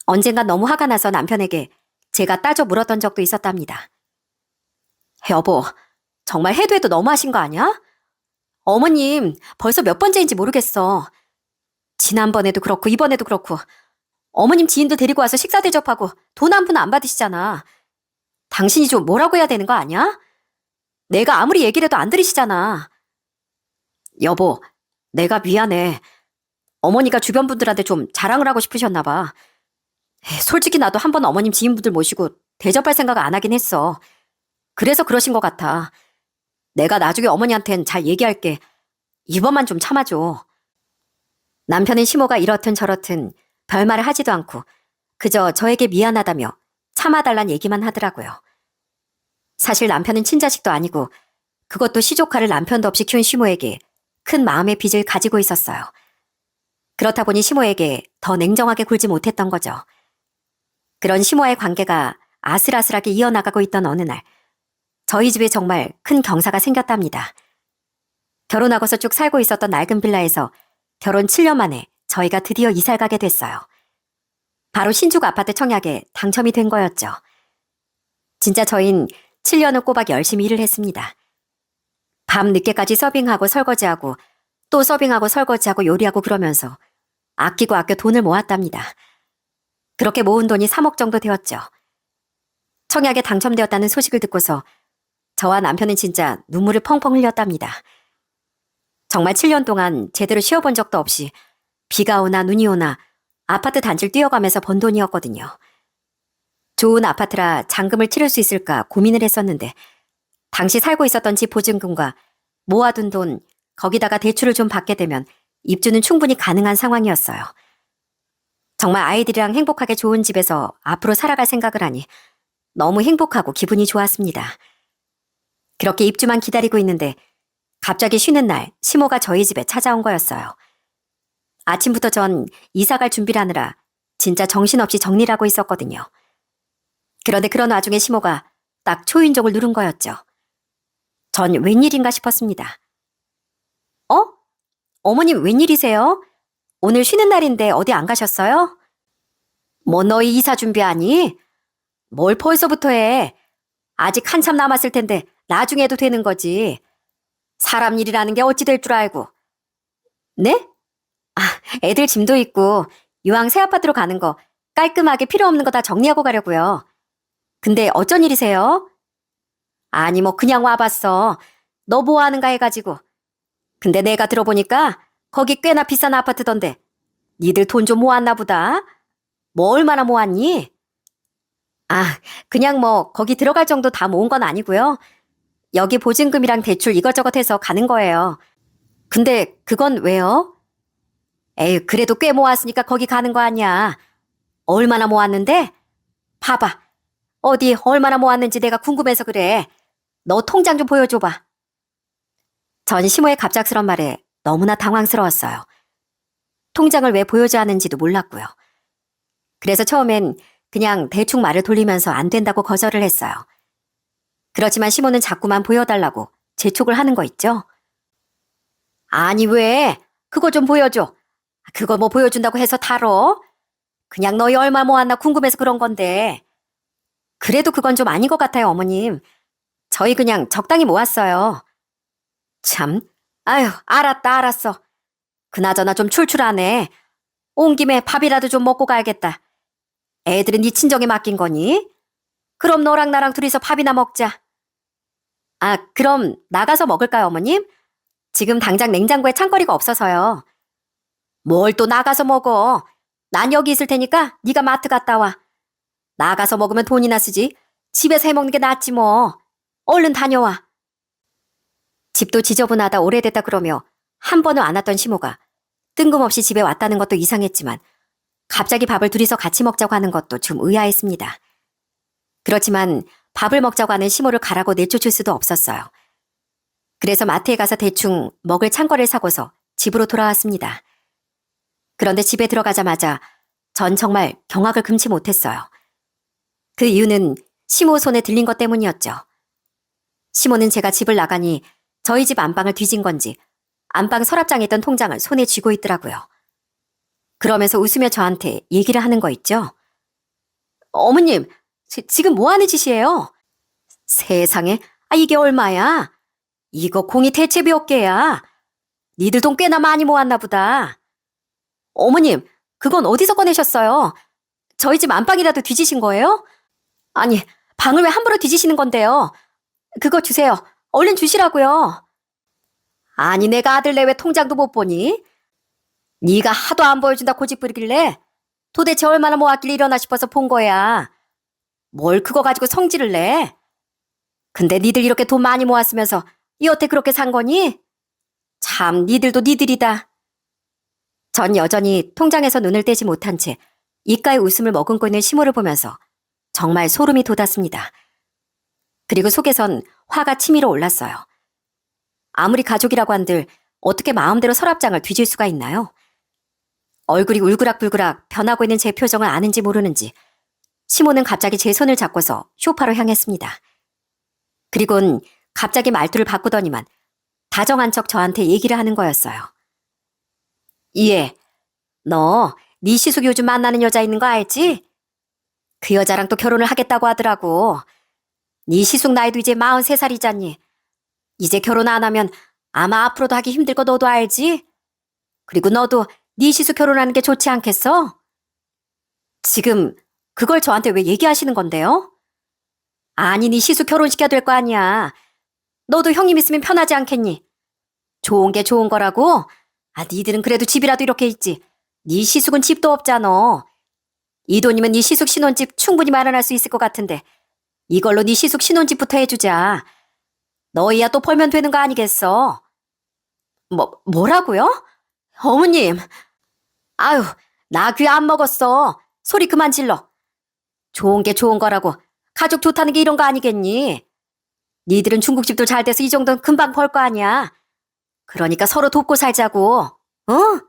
언젠가 너무 화가 나서 남편에게 제가 따져 물었던 적도 있었답니다. 여보, 정말 해도 해도 너무하신 거 아니야? 어머님, 벌써 몇 번째인지 모르겠어. 지난번에도 그렇고 이번에도 그렇고 어머님 지인도 데리고 와서 식사 대접하고 돈 한 푼 안 받으시잖아. 당신이 좀 뭐라고 해야 되는 거 아니야? 내가 아무리 얘기를 해도 안 들으시잖아. 여보, 내가 미안해. 어머니가 주변 분들한테 좀 자랑을 하고 싶으셨나 봐. 솔직히 나도 한 번 어머님 지인분들 모시고 대접할 생각 안 하긴 했어. 그래서 그러신 것 같아. 내가 나중에 어머니한텐 잘 얘기할게. 이번만 좀 참아줘. 남편은 시모가 이렇든 저렇든 별말을 하지도 않고 그저 저에게 미안하다며 참아달란 얘기만 하더라고요. 사실 남편은 친자식도 아니고 그것도 시조카를 남편도 없이 키운 시모에게 큰 마음의 빚을 가지고 있었어요. 그렇다 보니 시모에게 더 냉정하게 굴지 못했던 거죠. 그런 시모와의 관계가 아슬아슬하게 이어나가고 있던 어느 날 저희 집에 정말 큰 경사가 생겼답니다. 결혼하고서 쭉 살고 있었던 낡은 빌라에서 결혼 7년 만에 저희가 드디어 이사를 가게 됐어요. 바로 신축 아파트 청약에 당첨이 된 거였죠. 진짜 저흰 7년을 꼬박 열심히 일을 했습니다. 밤 늦게까지 서빙하고 설거지하고 또 서빙하고 설거지하고 요리하고 그러면서 아끼고 아껴 돈을 모았답니다. 그렇게 모은 돈이 3억 정도 되었죠. 청약에 당첨되었다는 소식을 듣고서 저와 남편은 진짜 눈물을 펑펑 흘렸답니다. 정말 7년 동안 제대로 쉬어본 적도 없이 비가 오나 눈이 오나 아파트 단지를 뛰어가면서 번 돈이었거든요. 좋은 아파트라 잔금을 치를 수 있을까 고민을 했었는데 당시 살고 있었던 집 보증금과 모아둔 돈 거기다가 대출을 좀 받게 되면 입주는 충분히 가능한 상황이었어요. 정말 아이들이랑 행복하게 좋은 집에서 앞으로 살아갈 생각을 하니 너무 행복하고 기분이 좋았습니다. 그렇게 입주만 기다리고 있는데 갑자기 쉬는 날 시모가 저희 집에 찾아온 거였어요. 아침부터 전 이사 갈 준비를 하느라 진짜 정신없이 정리를 하고 있었거든요. 그런데 그런 와중에 시모가 딱 초인종을 누른 거였죠. 전 웬일인가 싶었습니다. 어머님 웬일이세요? 오늘 쉬는 날인데 어디 안 가셨어요? 뭐 너희 이사 준비하니? 뭘 벌써부터 해? 아직 한참 남았을 텐데 나중에 해도 되는 거지. 사람 일이라는 게 어찌 될 줄 알고. 네? 애들 짐도 있고 이왕 새 아파트로 가는 거 깔끔하게 필요 없는 거 다 정리하고 가려고요. 근데 어쩐 일이세요? 아니 뭐 그냥 와봤어. 너 뭐 하는가 해가지고. 근데 내가 들어보니까 거기 꽤나 비싼 아파트던데 니들 돈 좀 모았나 보다. 뭐 얼마나 모았니? 그냥 뭐 거기 들어갈 정도 다 모은 건 아니고요. 여기 보증금이랑 대출 이것저것 해서 가는 거예요. 근데 그건 왜요? 에휴, 그래도 꽤 모았으니까 거기 가는 거 아니야. 얼마나 모았는데? 봐봐. 어디 얼마나 모았는지 내가 궁금해서 그래. 너 통장 좀 보여줘봐. 전 시모의 갑작스런 말에 너무나 당황스러웠어요. 통장을 왜 보여줘야 하는지도 몰랐고요. 그래서 처음엔 그냥 대충 말을 돌리면서 안 된다고 거절을 했어요. 그렇지만 시모는 자꾸만 보여달라고 재촉을 하는 거 있죠? 아니 왜? 그거 좀 보여줘. 그거 뭐 보여준다고 해서 다뤄? 그냥 너희 얼마 모았나 궁금해서 그런 건데. 그래도 그건 좀 아닌 것 같아요, 어머님. 저희 그냥 적당히 모았어요. 참, 아유, 알았어. 그나저나 좀 출출하네. 온 김에 밥이라도 좀 먹고 가야겠다. 애들은 네 친정에 맡긴 거니? 그럼 너랑 나랑 둘이서 밥이나 먹자. 그럼 나가서 먹을까요, 어머님? 지금 당장 냉장고에 찬거리가 없어서요. 뭘 또 나가서 먹어. 난 여기 있을 테니까 네가 마트 갔다 와. 나가서 먹으면 돈이나 쓰지. 집에서 해먹는 게 낫지 뭐. 얼른 다녀와. 집도 지저분하다 오래됐다 그러며 한 번은 안 왔던 시모가 뜬금없이 집에 왔다는 것도 이상했지만 갑자기 밥을 둘이서 같이 먹자고 하는 것도 좀 의아했습니다. 그렇지만 밥을 먹자고 하는 시모를 가라고 내쫓을 수도 없었어요. 그래서 마트에 가서 대충 먹을 찬거를 사고서 집으로 돌아왔습니다. 그런데 집에 들어가자마자 전 정말 경악을 금치 못했어요. 그 이유는 시모 손에 들린 것 때문이었죠. 시모는 제가 집을 나가니 저희 집 안방을 뒤진 건지 안방 서랍장에 있던 통장을 손에 쥐고 있더라고요. 그러면서 웃으며 저한테 얘기를 하는 거 있죠. 어머님, 지금 뭐 하는 짓이에요? 세상에, 이게 얼마야? 이거 공이 대체 몇 개야? 니들 돈 꽤나 많이 모았나 보다. 어머님, 그건 어디서 꺼내셨어요? 저희 집 안방이라도 뒤지신 거예요? 아니, 방을 왜 함부로 뒤지시는 건데요? 그거 주세요. 얼른 주시라고요. 아니, 내가 아들네 왜 통장도 못 보니? 네가 하도 안 보여준다 고집 부리길래 도대체 얼마나 모았길래 이러나 싶어서 본 거야. 뭘 그거 가지고 성질을 내? 근데 니들 이렇게 돈 많이 모았으면서 여태 그렇게 산 거니? 참, 니들도 니들이다. 전 여전히 통장에서 눈을 떼지 못한 채 입가에 웃음을 머금고 있는 시모를 보면서 정말 소름이 돋았습니다. 그리고 속에선 화가 치밀어 올랐어요. 아무리 가족이라고 한들 어떻게 마음대로 서랍장을 뒤질 수가 있나요? 얼굴이 울그락불그락 변하고 있는 제 표정을 아는지 모르는지 시모는 갑자기 제 손을 잡고서 소파로 향했습니다. 그리곤 갑자기 말투를 바꾸더니만 다정한 척 저한테 얘기를 하는 거였어요. 예, 너 네 시숙 요즘 만나는 여자 있는 거 알지? 그 여자랑 또 결혼을 하겠다고 하더라고. 네 시숙 나이도 이제 43살이잖니. 이제 결혼 안 하면 아마 앞으로도 하기 힘들 거 너도 알지? 그리고 너도 네 시숙 결혼하는 게 좋지 않겠어? 지금 그걸 저한테 왜 얘기하시는 건데요? 아니, 네 시숙 결혼시켜야 될 거 아니야. 너도 형님 있으면 편하지 않겠니? 좋은 게 좋은 거라고? 니들은 그래도 집이라도 이렇게 있지. 네 시숙은 집도 없잖아. 이 돈이면 네 시숙 신혼집 충분히 마련할 수 있을 것 같은데 이걸로 네 시숙 신혼집부터 해주자. 너희야 또 벌면 되는 거 아니겠어? 뭐라고요? 어머님. 나 귀 안 먹었어. 소리 그만 질러. 좋은 게 좋은 거라고 가족 좋다는 게 이런 거 아니겠니? 니들은 중국집도 잘 돼서 이 정도는 금방 벌 거 아니야. 그러니까 서로 돕고 살자고. 어?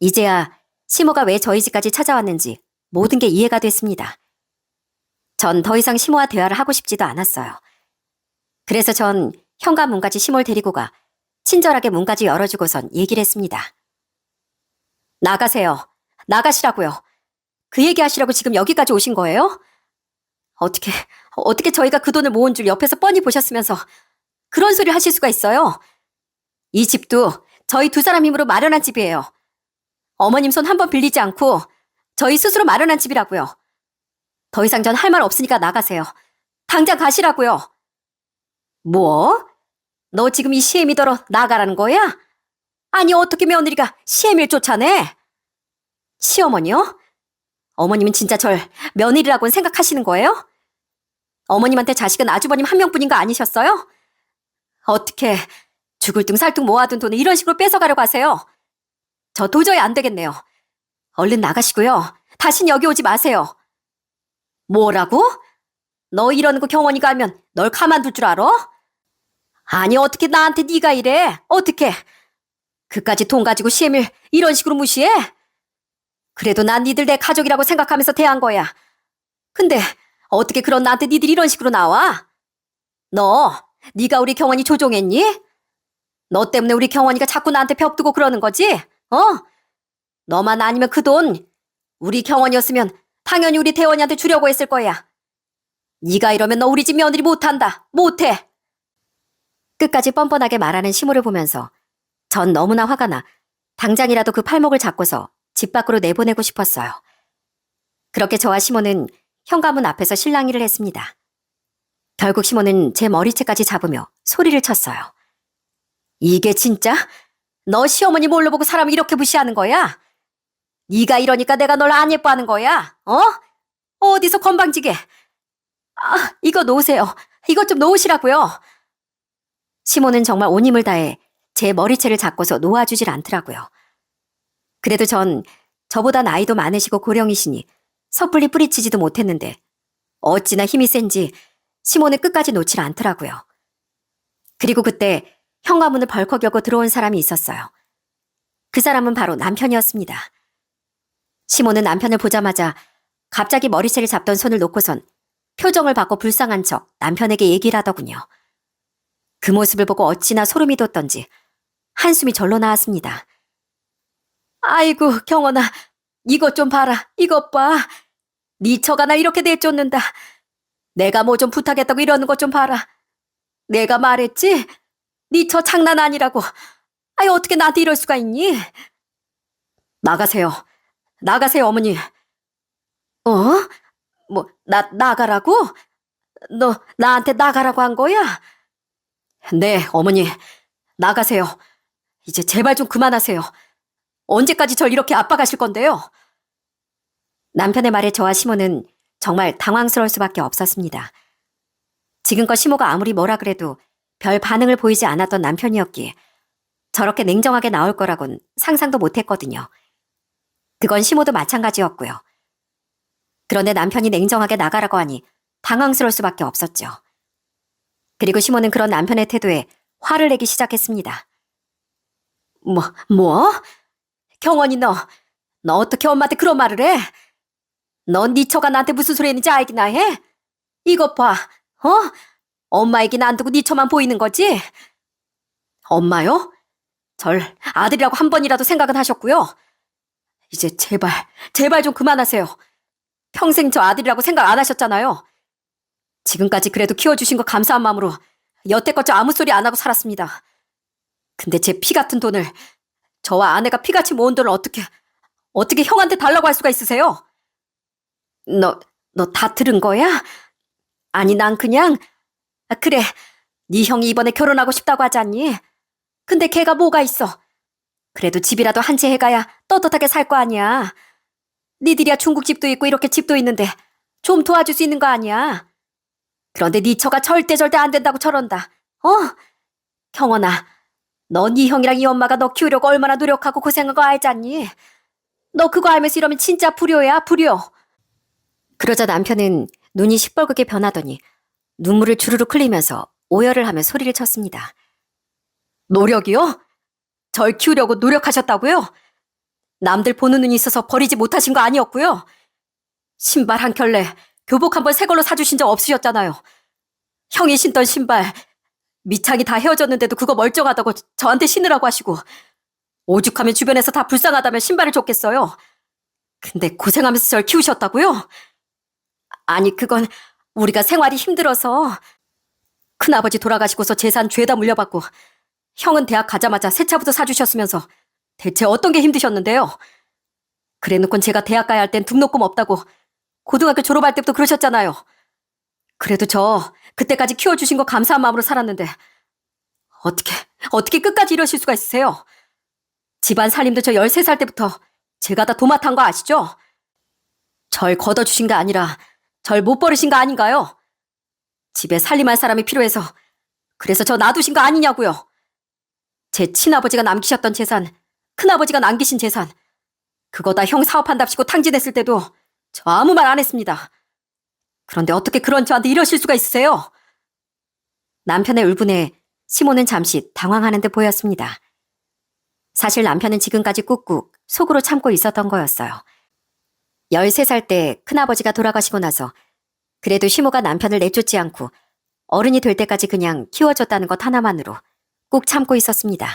이제야 시모가 왜 저희 집까지 찾아왔는지 모든 게 이해가 됐습니다. 전 더 이상 시모와 대화를 하고 싶지도 않았어요. 그래서 전 현관문까지 시모를 데리고 가 친절하게 문까지 열어주고선 얘기를 했습니다. 나가세요. 나가시라고요. 그 얘기하시라고 지금 여기까지 오신 거예요? 어떻게 저희가 그 돈을 모은 줄 옆에서 뻔히 보셨으면서 그런 소리를 하실 수가 있어요? 이 집도 저희 두 사람 힘으로 마련한 집이에요. 어머님 손 한 번 빌리지 않고 저희 스스로 마련한 집이라고요. 더 이상 전 할 말 없으니까 나가세요. 당장 가시라고요. 뭐? 너 지금 이 시애미더러 나가라는 거야? 아니 어떻게 며느리가 시애미를 쫓아내? 시어머니요? 어머님은 진짜 절 며느리라고는 생각하시는 거예요? 어머님한테 자식은 아주버님 한 명뿐인 거 아니셨어요? 어떻게 죽을 둥 살 둥 모아둔 돈을 이런 식으로 뺏어가려고 하세요? 저 도저히 안 되겠네요. 얼른 나가시고요. 다신 여기 오지 마세요. 뭐라고? 너 이러는 거 경원이가 하면 널 가만둘 줄 알아? 아니 어떻게 나한테 네가 이래? 어떻게? 그까지 돈 가지고 시애미를 이런 식으로 무시해? 그래도 난 니들 내 가족이라고 생각하면서 대한 거야. 근데 어떻게 그런 나한테 니들이 이런 식으로 나와? 네가 우리 경원이 조종했니? 너 때문에 우리 경원이가 자꾸 나한테 벽 두고 그러는 거지? 너만 아니면 그 돈 우리 경원이었으면 당연히 우리 대원이한테 주려고 했을 거야. 네가 이러면 너 우리 집 며느리 못한다. 못해. 끝까지 뻔뻔하게 말하는 시모를 보면서 전 너무나 화가 나 당장이라도 그 팔목을 잡고서 집 밖으로 내보내고 싶었어요. 그렇게 저와 시모는 현관문 앞에서 실랑이를 했습니다. 결국 시모는 제 머리채까지 잡으며 소리를 쳤어요. 이게 진짜? 너 시어머니 뭘로 보고 사람을 이렇게 무시하는 거야? 네가 이러니까 내가 널 안 예뻐하는 거야? 어디서 건방지게. 이거 놓으세요. 이것 좀 놓으시라고요. 시모는 정말 온 힘을 다해 제 머리채를 잡고서 놓아주질 않더라고요. 그래도 전 저보다 나이도 많으시고 고령이시니 섣불리 뿌리치지도 못했는데 어찌나 힘이 센지 시모는 끝까지 놓질 않더라고요. 그리고 그때 현관문을 벌컥 열고 들어온 사람이 있었어요. 그 사람은 바로 남편이었습니다. 시모는 남편을 보자마자 갑자기 머리채를 잡던 손을 놓고선 표정을 바꿔 불쌍한 척 남편에게 얘기를 하더군요. 그 모습을 보고 어찌나 소름이 돋던지 한숨이 절로 나왔습니다. 아이고 경원아, 이것 좀 봐라. 이것 봐. 네 처가 나 이렇게 내쫓는다. 내가 뭐 좀 부탁했다고 이러는 것 좀 봐라. 내가 말했지? 네 처 장난 아니라고. 아이 어떻게 나한테 이럴 수가 있니? 나가세요. 나가세요 어머니. 나가라고? 너 나한테 나가라고 한 거야? 네 어머니. 나가세요. 이제 제발 좀 그만하세요. 언제까지 절 이렇게 압박하실 건데요? 남편의 말에 저와 시모는 정말 당황스러울 수밖에 없었습니다. 지금껏 시모가 아무리 뭐라 그래도 별 반응을 보이지 않았던 남편이었기에 저렇게 냉정하게 나올 거라곤 상상도 못했거든요. 그건 시모도 마찬가지였고요. 그런데 남편이 냉정하게 나가라고 하니 당황스러울 수밖에 없었죠. 그리고 시모는 그런 남편의 태도에 화를 내기 시작했습니다. 뭐? 경원이 너 어떻게 엄마한테 그런 말을 해? 넌 네 처가 나한테 무슨 소리 했는지 알기나 해? 이것 봐, 엄마 얘기는 안 두고 네 처만 보이는 거지? 엄마요? 절 아들이라고 한 번이라도 생각은 하셨고요. 이제 제발 좀 그만하세요. 평생 저 아들이라고 생각 안 하셨잖아요. 지금까지 그래도 키워주신 거 감사한 마음으로 여태껏 저 아무 소리 안 하고 살았습니다. 근데 제 피 같은 돈을, 저와 아내가 피같이 모은 돈을 어떻게 형한테 달라고 할 수가 있으세요? 너 다 들은 거야? 아니 난 그냥, 그래, 네 형이 이번에 결혼하고 싶다고 하지 않니? 근데 걔가 뭐가 있어? 그래도 집이라도 한 채 해가야 떳떳하게 살 거 아니야. 니들이야 중국집도 있고 이렇게 집도 있는데 좀 도와줄 수 있는 거 아니야? 그런데 네 처가 절대 안 된다고 저런다. 경원아, 너 네 형이랑 이 엄마가 너 키우려고 얼마나 노력하고 고생한 거 알지 않니? 너 그거 알면서 이러면 진짜 불효야, 불효. 그러자 남편은 눈이 시뻘겋게 변하더니 눈물을 주르륵 흘리면서 오열을 하며 소리를 쳤습니다. 노력이요? 절 키우려고 노력하셨다고요? 남들 보는 눈이 있어서 버리지 못하신 거 아니었고요? 신발 한 켤레, 교복 한 번 새 걸로 사주신 적 없으셨잖아요. 형이 신던 신발, 밑창이 다 헤어졌는데도 그거 멀쩡하다고 저한테 신으라고 하시고, 오죽하면 주변에서 다 불쌍하다면 신발을 줬겠어요. 근데 고생하면서 절 키우셨다고요? 아니, 그건 우리가 생활이 힘들어서. 큰아버지 돌아가시고서 재산 죄다 물려받고, 형은 대학 가자마자 새 차부터 사주셨으면서 대체 어떤 게 힘드셨는데요? 그래놓곤 제가 대학 가야 할 땐 등록금 없다고 고등학교 졸업할 때부터 그러셨잖아요. 그래도 저 그때까지 키워주신 거 감사한 마음으로 살았는데 어떻게 끝까지 이러실 수가 있으세요? 집안 살림도 저 13살 때부터 제가 다 도맡아 한 거 아시죠? 절 걷어주신 게 아니라 절 못 버리신 거 아닌가요? 집에 살림할 사람이 필요해서 그래서 저 놔두신 거 아니냐고요. 제 친아버지가 남기셨던 재산, 큰아버지가 남기신 재산, 그거 다 형 사업한답시고 탕진했을 때도 저 아무 말 안 했습니다. 그런데 어떻게 그런 저한테 이러실 수가 있으세요? 남편의 울분에 시모는 잠시 당황하는 듯 보였습니다. 사실 남편은 지금까지 꾹꾹 속으로 참고 있었던 거였어요. 13살 때 큰아버지가 돌아가시고 나서 그래도 시모가 남편을 내쫓지 않고 어른이 될 때까지 그냥 키워줬다는 것 하나만으로 꾹 참고 있었습니다.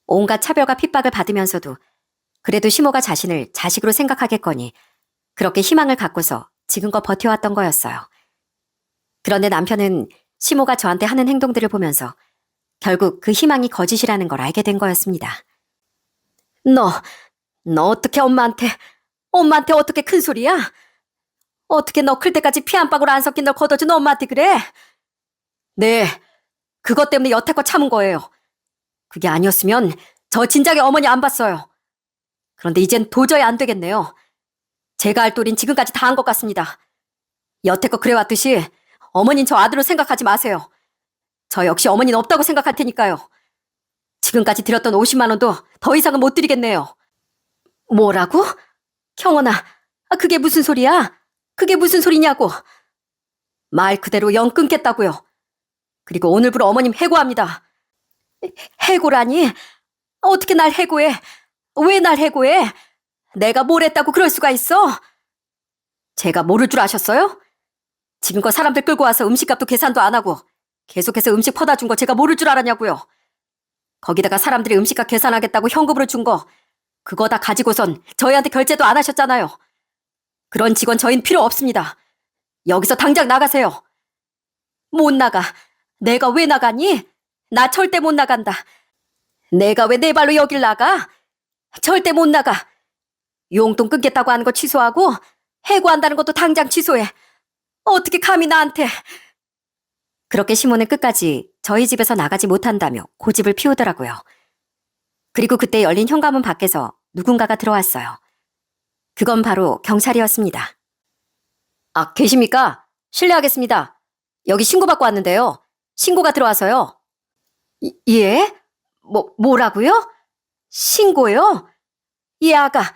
온갖 차별과 핍박을 받으면서도 그래도 시모가 자신을 자식으로 생각하겠거니 그렇게 희망을 갖고서 지금껏 버텨왔던 거였어요. 그런데 남편은 시모가 저한테 하는 행동들을 보면서 결국 그 희망이 거짓이라는 걸 알게 된 거였습니다. 너 어떻게 엄마한테 어떻게 큰 소리야? 어떻게 너 클 때까지 피 한 방울 안 섞인 널 걷어준 엄마한테 그래? 네, 그것 때문에 여태껏 참은 거예요. 그게 아니었으면 저 진작에 어머니 안 봤어요. 그런데 이젠 도저히 안 되겠네요. 제가 할 도리는 지금까지 다 한 것 같습니다. 여태껏 그래왔듯이 어머닌 저 아들로 생각하지 마세요. 저 역시 어머니는 없다고 생각할 테니까요. 지금까지 드렸던 50만 원도 더 이상은 못 드리겠네요. 뭐라고? 경원아, 그게 무슨 소리야? 그게 무슨 소리냐고. 말 그대로 영 끊겠다고요. 그리고 오늘부로 어머님 해고합니다. 해고라니? 어떻게 날 해고해? 왜 날 해고해? 내가 뭘 했다고 그럴 수가 있어? 제가 모를 줄 아셨어요? 지금껏 사람들 끌고 와서 음식값도 계산도 안 하고 계속해서 음식 퍼다 준 거 제가 모를 줄 알았냐고요. 거기다가 사람들이 음식값 계산하겠다고 현금으로 준 거 그거 다 가지고선 저희한테 결제도 안 하셨잖아요. 그런 직원 저희는 필요 없습니다. 여기서 당장 나가세요. 못 나가. 내가 왜 나가니? 나 절대 못 나간다. 내가 왜 내 발로 여길 나가? 절대 못 나가. 용돈 끊겠다고 하는 거 취소하고 해고한다는 것도 당장 취소해. 어떻게 감히 나한테. 그렇게 시모는 끝까지 저희 집에서 나가지 못한다며 고집을 피우더라고요. 그리고 그때 열린 현관문 밖에서 누군가가 들어왔어요. 그건 바로 경찰이었습니다. 아, 계십니까? 실례하겠습니다. 여기 신고받고 왔는데요. 신고가 들어와서요. 예? 뭐라고요? 신고요? 예, 아가.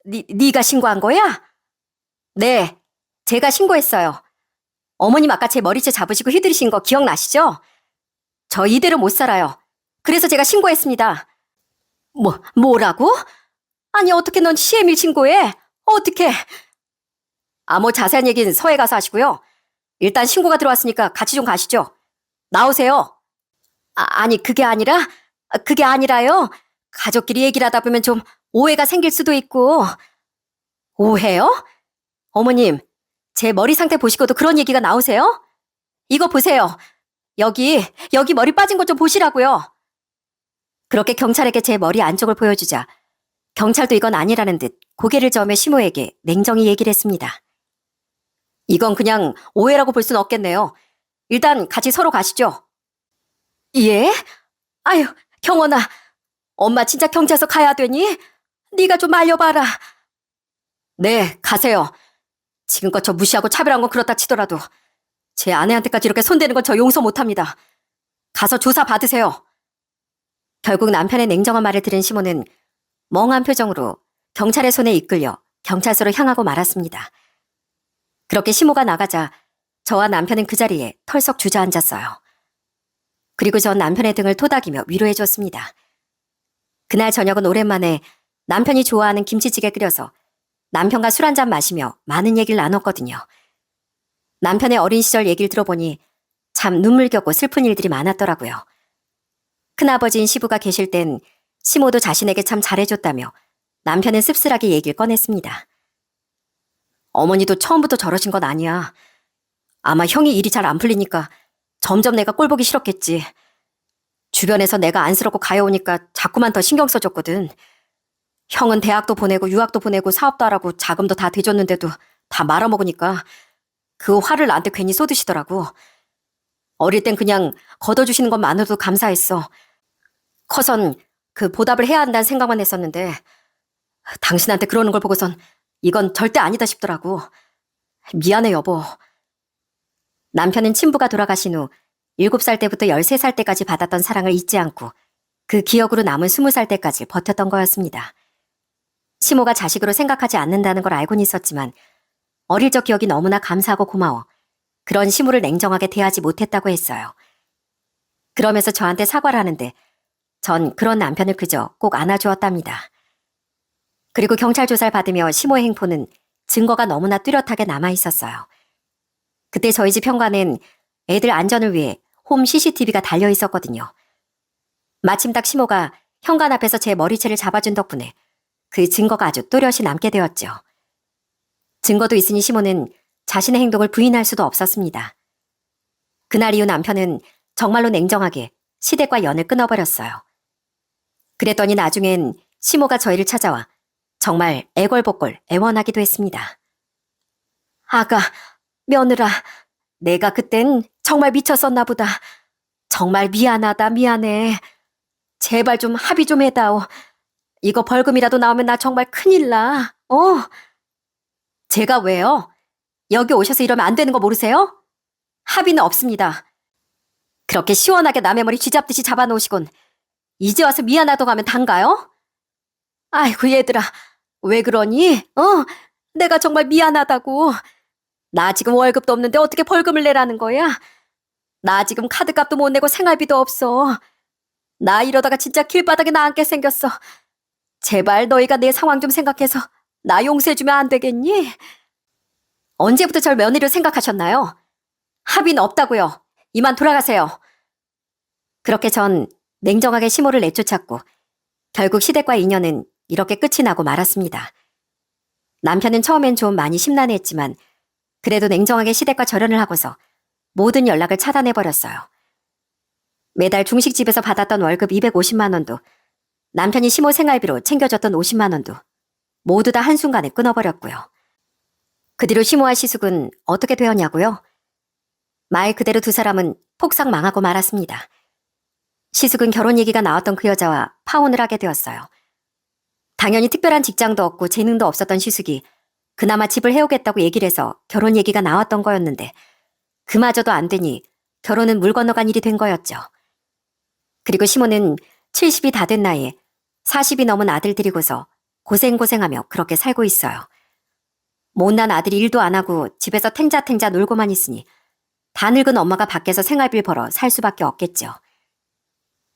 네가 신고한 거야? 네, 제가 신고했어요. 어머님 아까 제 머리채 잡으시고 휘두르신 거 기억나시죠? 저 이대로 못 살아요. 그래서 제가 신고했습니다. 뭐라고? 아니, 어떻게 넌 시애밀 신고해? 어떻게? 뭐 자세한 얘기는 서해 가서 하시고요. 일단 신고가 들어왔으니까 같이 좀 가시죠. 나오세요. 아니, 그게 아니라요. 가족끼리 얘기를 하다 보면 좀 오해가 생길 수도 있고. 오해요? 어머님, 제 머리 상태 보시고도 그런 얘기가 나오세요? 이거 보세요. 여기 머리 빠진 것 좀 보시라고요. 그렇게 경찰에게 제 머리 안쪽을 보여주자 경찰도 이건 아니라는 듯 고개를 저으며 시모에게 냉정히 얘기를 했습니다. 이건 그냥 오해라고 볼 수는 없겠네요. 일단 같이 서로 가시죠. 예? 아유, 경원아. 엄마 진짜 경찰서 가야 되니? 네가 좀 알려봐라. 네, 가세요. 지금껏 저 무시하고 차별한 건 그렇다 치더라도 제 아내한테까지 이렇게 손대는 건 저 용서 못합니다. 가서 조사 받으세요. 결국 남편의 냉정한 말을 들은 시모는 멍한 표정으로 경찰의 손에 이끌려 경찰서로 향하고 말았습니다. 그렇게 시모가 나가자 저와 남편은 그 자리에 털썩 주저앉았어요. 그리고 전 남편의 등을 토닥이며 위로해줬습니다. 그날 저녁은 오랜만에 남편이 좋아하는 김치찌개 끓여서 남편과 술 한잔 마시며 많은 얘기를 나눴거든요. 남편의 어린 시절 얘기를 들어보니 참 눈물겹고 슬픈 일들이 많았더라고요. 큰아버지인 시부가 계실 땐 시모도 자신에게 참 잘해줬다며 남편은 씁쓸하게 얘기를 꺼냈습니다. 어머니도 처음부터 저러신 건 아니야. 아마 형이 일이 잘 안 풀리니까 점점 내가 꼴 보기 싫었겠지. 주변에서 내가 안쓰럽고 가여우니까 자꾸만 더 신경 써줬거든. 형은 대학도 보내고 유학도 보내고 사업도 하라고 자금도 다 대줬는데도 다 말아먹으니까 그 화를 나한테 괜히 쏟으시더라고. 어릴 땐 그냥 걷어주시는 것만으로도 감사했어. 커선 그 보답을 해야 한다는 생각만 했었는데 당신한테 그러는 걸 보고선 이건 절대 아니다 싶더라고. 미안해 여보. 남편은 친부가 돌아가신 후 7살 때부터 13살 때까지 받았던 사랑을 잊지 않고 그 기억으로 남은 20살 때까지 버텼던 거였습니다. 시모가 자식으로 생각하지 않는다는 걸 알고는 있었지만 어릴 적 기억이 너무나 감사하고 고마워 그런 시모를 냉정하게 대하지 못했다고 했어요. 그러면서 저한테 사과를 하는데 전 그런 남편을 그저 꼭 안아주었답니다. 그리고 경찰 조사를 받으며 시모의 행포는 증거가 너무나 뚜렷하게 남아있었어요. 그때 저희 집 현관엔 애들 안전을 위해 홈 CCTV가 달려 있었거든요. 마침 딱 시모가 현관 앞에서 제 머리채를 잡아준 덕분에 그 증거가 아주 또렷이 남게 되었죠. 증거도 있으니 시모는 자신의 행동을 부인할 수도 없었습니다. 그날 이후 남편은 정말로 냉정하게 시댁과 연을 끊어버렸어요. 그랬더니 나중엔 시모가 저희를 찾아와 정말 애걸복걸 애원하기도 했습니다. 아가, 며느라, 내가 그땐 정말 미쳤었나 보다. 정말 미안하다, 미안해. 제발 좀 합의 좀 해다오. 이거 벌금이라도 나오면 나 정말 큰일 나. 제가 왜요? 여기 오셔서 이러면 안 되는 거 모르세요? 합의는 없습니다. 그렇게 시원하게 남의 머리 쥐잡듯이 잡아놓으시곤 이제 와서 미안하다고 하면 단가요? 아이고 얘들아, 왜 그러니? 내가 정말 미안하다고. 나 지금 월급도 없는데 어떻게 벌금을 내라는 거야? 나 지금 카드값도 못 내고 생활비도 없어. 나 이러다가 진짜 길바닥에 나앉게 생겼어. 제발 너희가 내 상황 좀 생각해서 나 용서해주면 안 되겠니? 언제부터 절 며느리로 생각하셨나요? 합의는 없다고요. 이만 돌아가세요. 그렇게 전 냉정하게 시모를 내쫓았고 결국 시댁과 인연은 이렇게 끝이 나고 말았습니다. 남편은 처음엔 좀 많이 심란해했지만 그래도 냉정하게 시댁과 절연을 하고서 모든 연락을 차단해버렸어요. 매달 중식집에서 받았던 월급 250만 원도 남편이 시모 생활비로 챙겨줬던 50만 원도 모두 다 한순간에 끊어버렸고요. 그 뒤로 시모와 시숙은 어떻게 되었냐고요? 말 그대로 두 사람은 폭삭 망하고 말았습니다. 시숙은 결혼 얘기가 나왔던 그 여자와 파혼을 하게 되었어요. 당연히 특별한 직장도 없고 재능도 없었던 시숙이 그나마 집을 해오겠다고 얘기를 해서 결혼 얘기가 나왔던 거였는데 그마저도 안 되니 결혼은 물 건너간 일이 된 거였죠. 그리고 시모는 70이 다 된 나이에 40이 넘은 아들 데리고서 고생고생하며 그렇게 살고 있어요. 못난 아들이 일도 안 하고 집에서 탱자탱자 놀고만 있으니 다 늙은 엄마가 밖에서 생활비를 벌어 살 수밖에 없겠죠.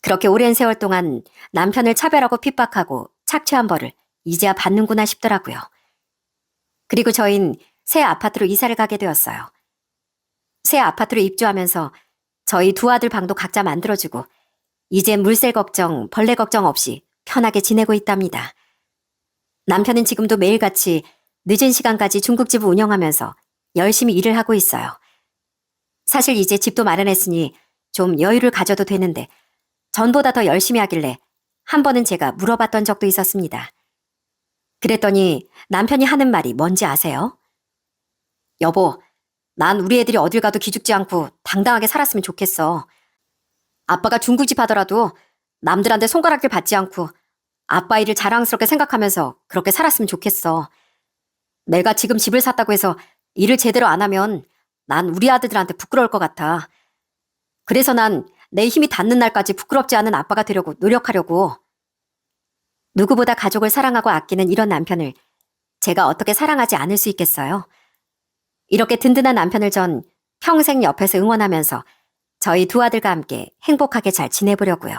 그렇게 오랜 세월 동안 남편을 차별하고 핍박하고 착취한 벌을 이제야 받는구나 싶더라고요. 그리고 저흰 새 아파트로 이사를 가게 되었어요. 새 아파트로 입주하면서 저희 두 아들 방도 각자 만들어주고 이제 물세 걱정, 벌레 걱정 없이 편하게 지내고 있답니다. 남편은 지금도 매일같이 늦은 시간까지 중국집을 운영하면서 열심히 일을 하고 있어요. 사실 이제 집도 마련했으니 좀 여유를 가져도 되는데 전보다 더 열심히 하길래 한 번은 제가 물어봤던 적도 있었습니다. 그랬더니 남편이 하는 말이 뭔지 아세요? 여보, 난 우리 애들이 어딜 가도 기죽지 않고 당당하게 살았으면 좋겠어. 아빠가 중국집 하더라도 남들한테 손가락질 받지 않고 아빠 일을 자랑스럽게 생각하면서 그렇게 살았으면 좋겠어. 내가 지금 집을 샀다고 해서 일을 제대로 안 하면 난 우리 아들들한테 부끄러울 것 같아. 그래서 난 내 힘이 닿는 날까지 부끄럽지 않은 아빠가 되려고 노력하려고. 누구보다 가족을 사랑하고 아끼는 이런 남편을 제가 어떻게 사랑하지 않을 수 있겠어요? 이렇게 든든한 남편을 전 평생 옆에서 응원하면서 저희 두 아들과 함께 행복하게 잘 지내보려고요.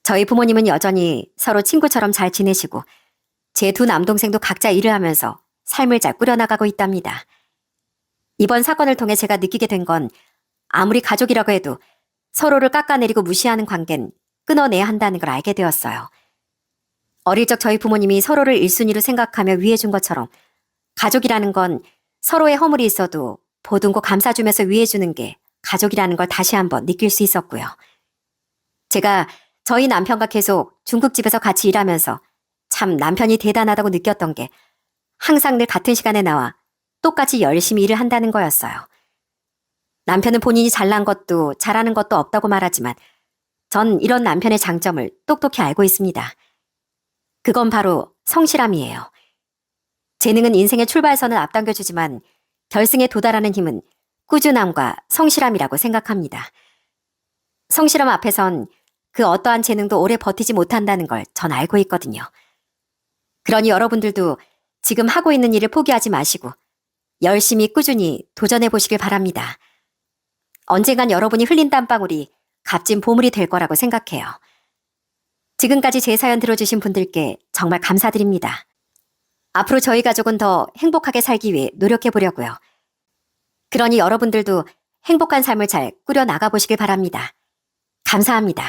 저희 부모님은 여전히 서로 친구처럼 잘 지내시고 제 두 남동생도 각자 일을 하면서 삶을 잘 꾸려나가고 있답니다. 이번 사건을 통해 제가 느끼게 된 건 아무리 가족이라고 해도 서로를 깎아내리고 무시하는 관계는 끊어내야 한다는 걸 알게 되었어요. 어릴 적 저희 부모님이 서로를 1순위로 생각하며 위해준 것처럼 가족이라는 건 서로의 허물이 있어도 보듬고 감싸주면서 위해주는 게 가족이라는 걸 다시 한번 느낄 수 있었고요. 제가 저희 남편과 계속 중국집에서 같이 일하면서 참 남편이 대단하다고 느꼈던 게 항상 늘 같은 시간에 나와 똑같이 열심히 일을 한다는 거였어요. 남편은 본인이 잘난 것도 잘하는 것도 없다고 말하지만 전 이런 남편의 장점을 똑똑히 알고 있습니다. 그건 바로 성실함이에요. 재능은 인생의 출발선을 앞당겨주지만 결승에 도달하는 힘은 꾸준함과 성실함이라고 생각합니다. 성실함 앞에선 그 어떠한 재능도 오래 버티지 못한다는 걸 전 알고 있거든요. 그러니 여러분들도 지금 하고 있는 일을 포기하지 마시고 열심히 꾸준히 도전해 보시길 바랍니다. 언젠간 여러분이 흘린 땀방울이 값진 보물이 될 거라고 생각해요. 지금까지 제 사연 들어주신 분들께 정말 감사드립니다. 앞으로 저희 가족은 더 행복하게 살기 위해 노력해 보려고요. 그러니 여러분들도 행복한 삶을 잘 꾸려 나가 보시길 바랍니다. 감사합니다.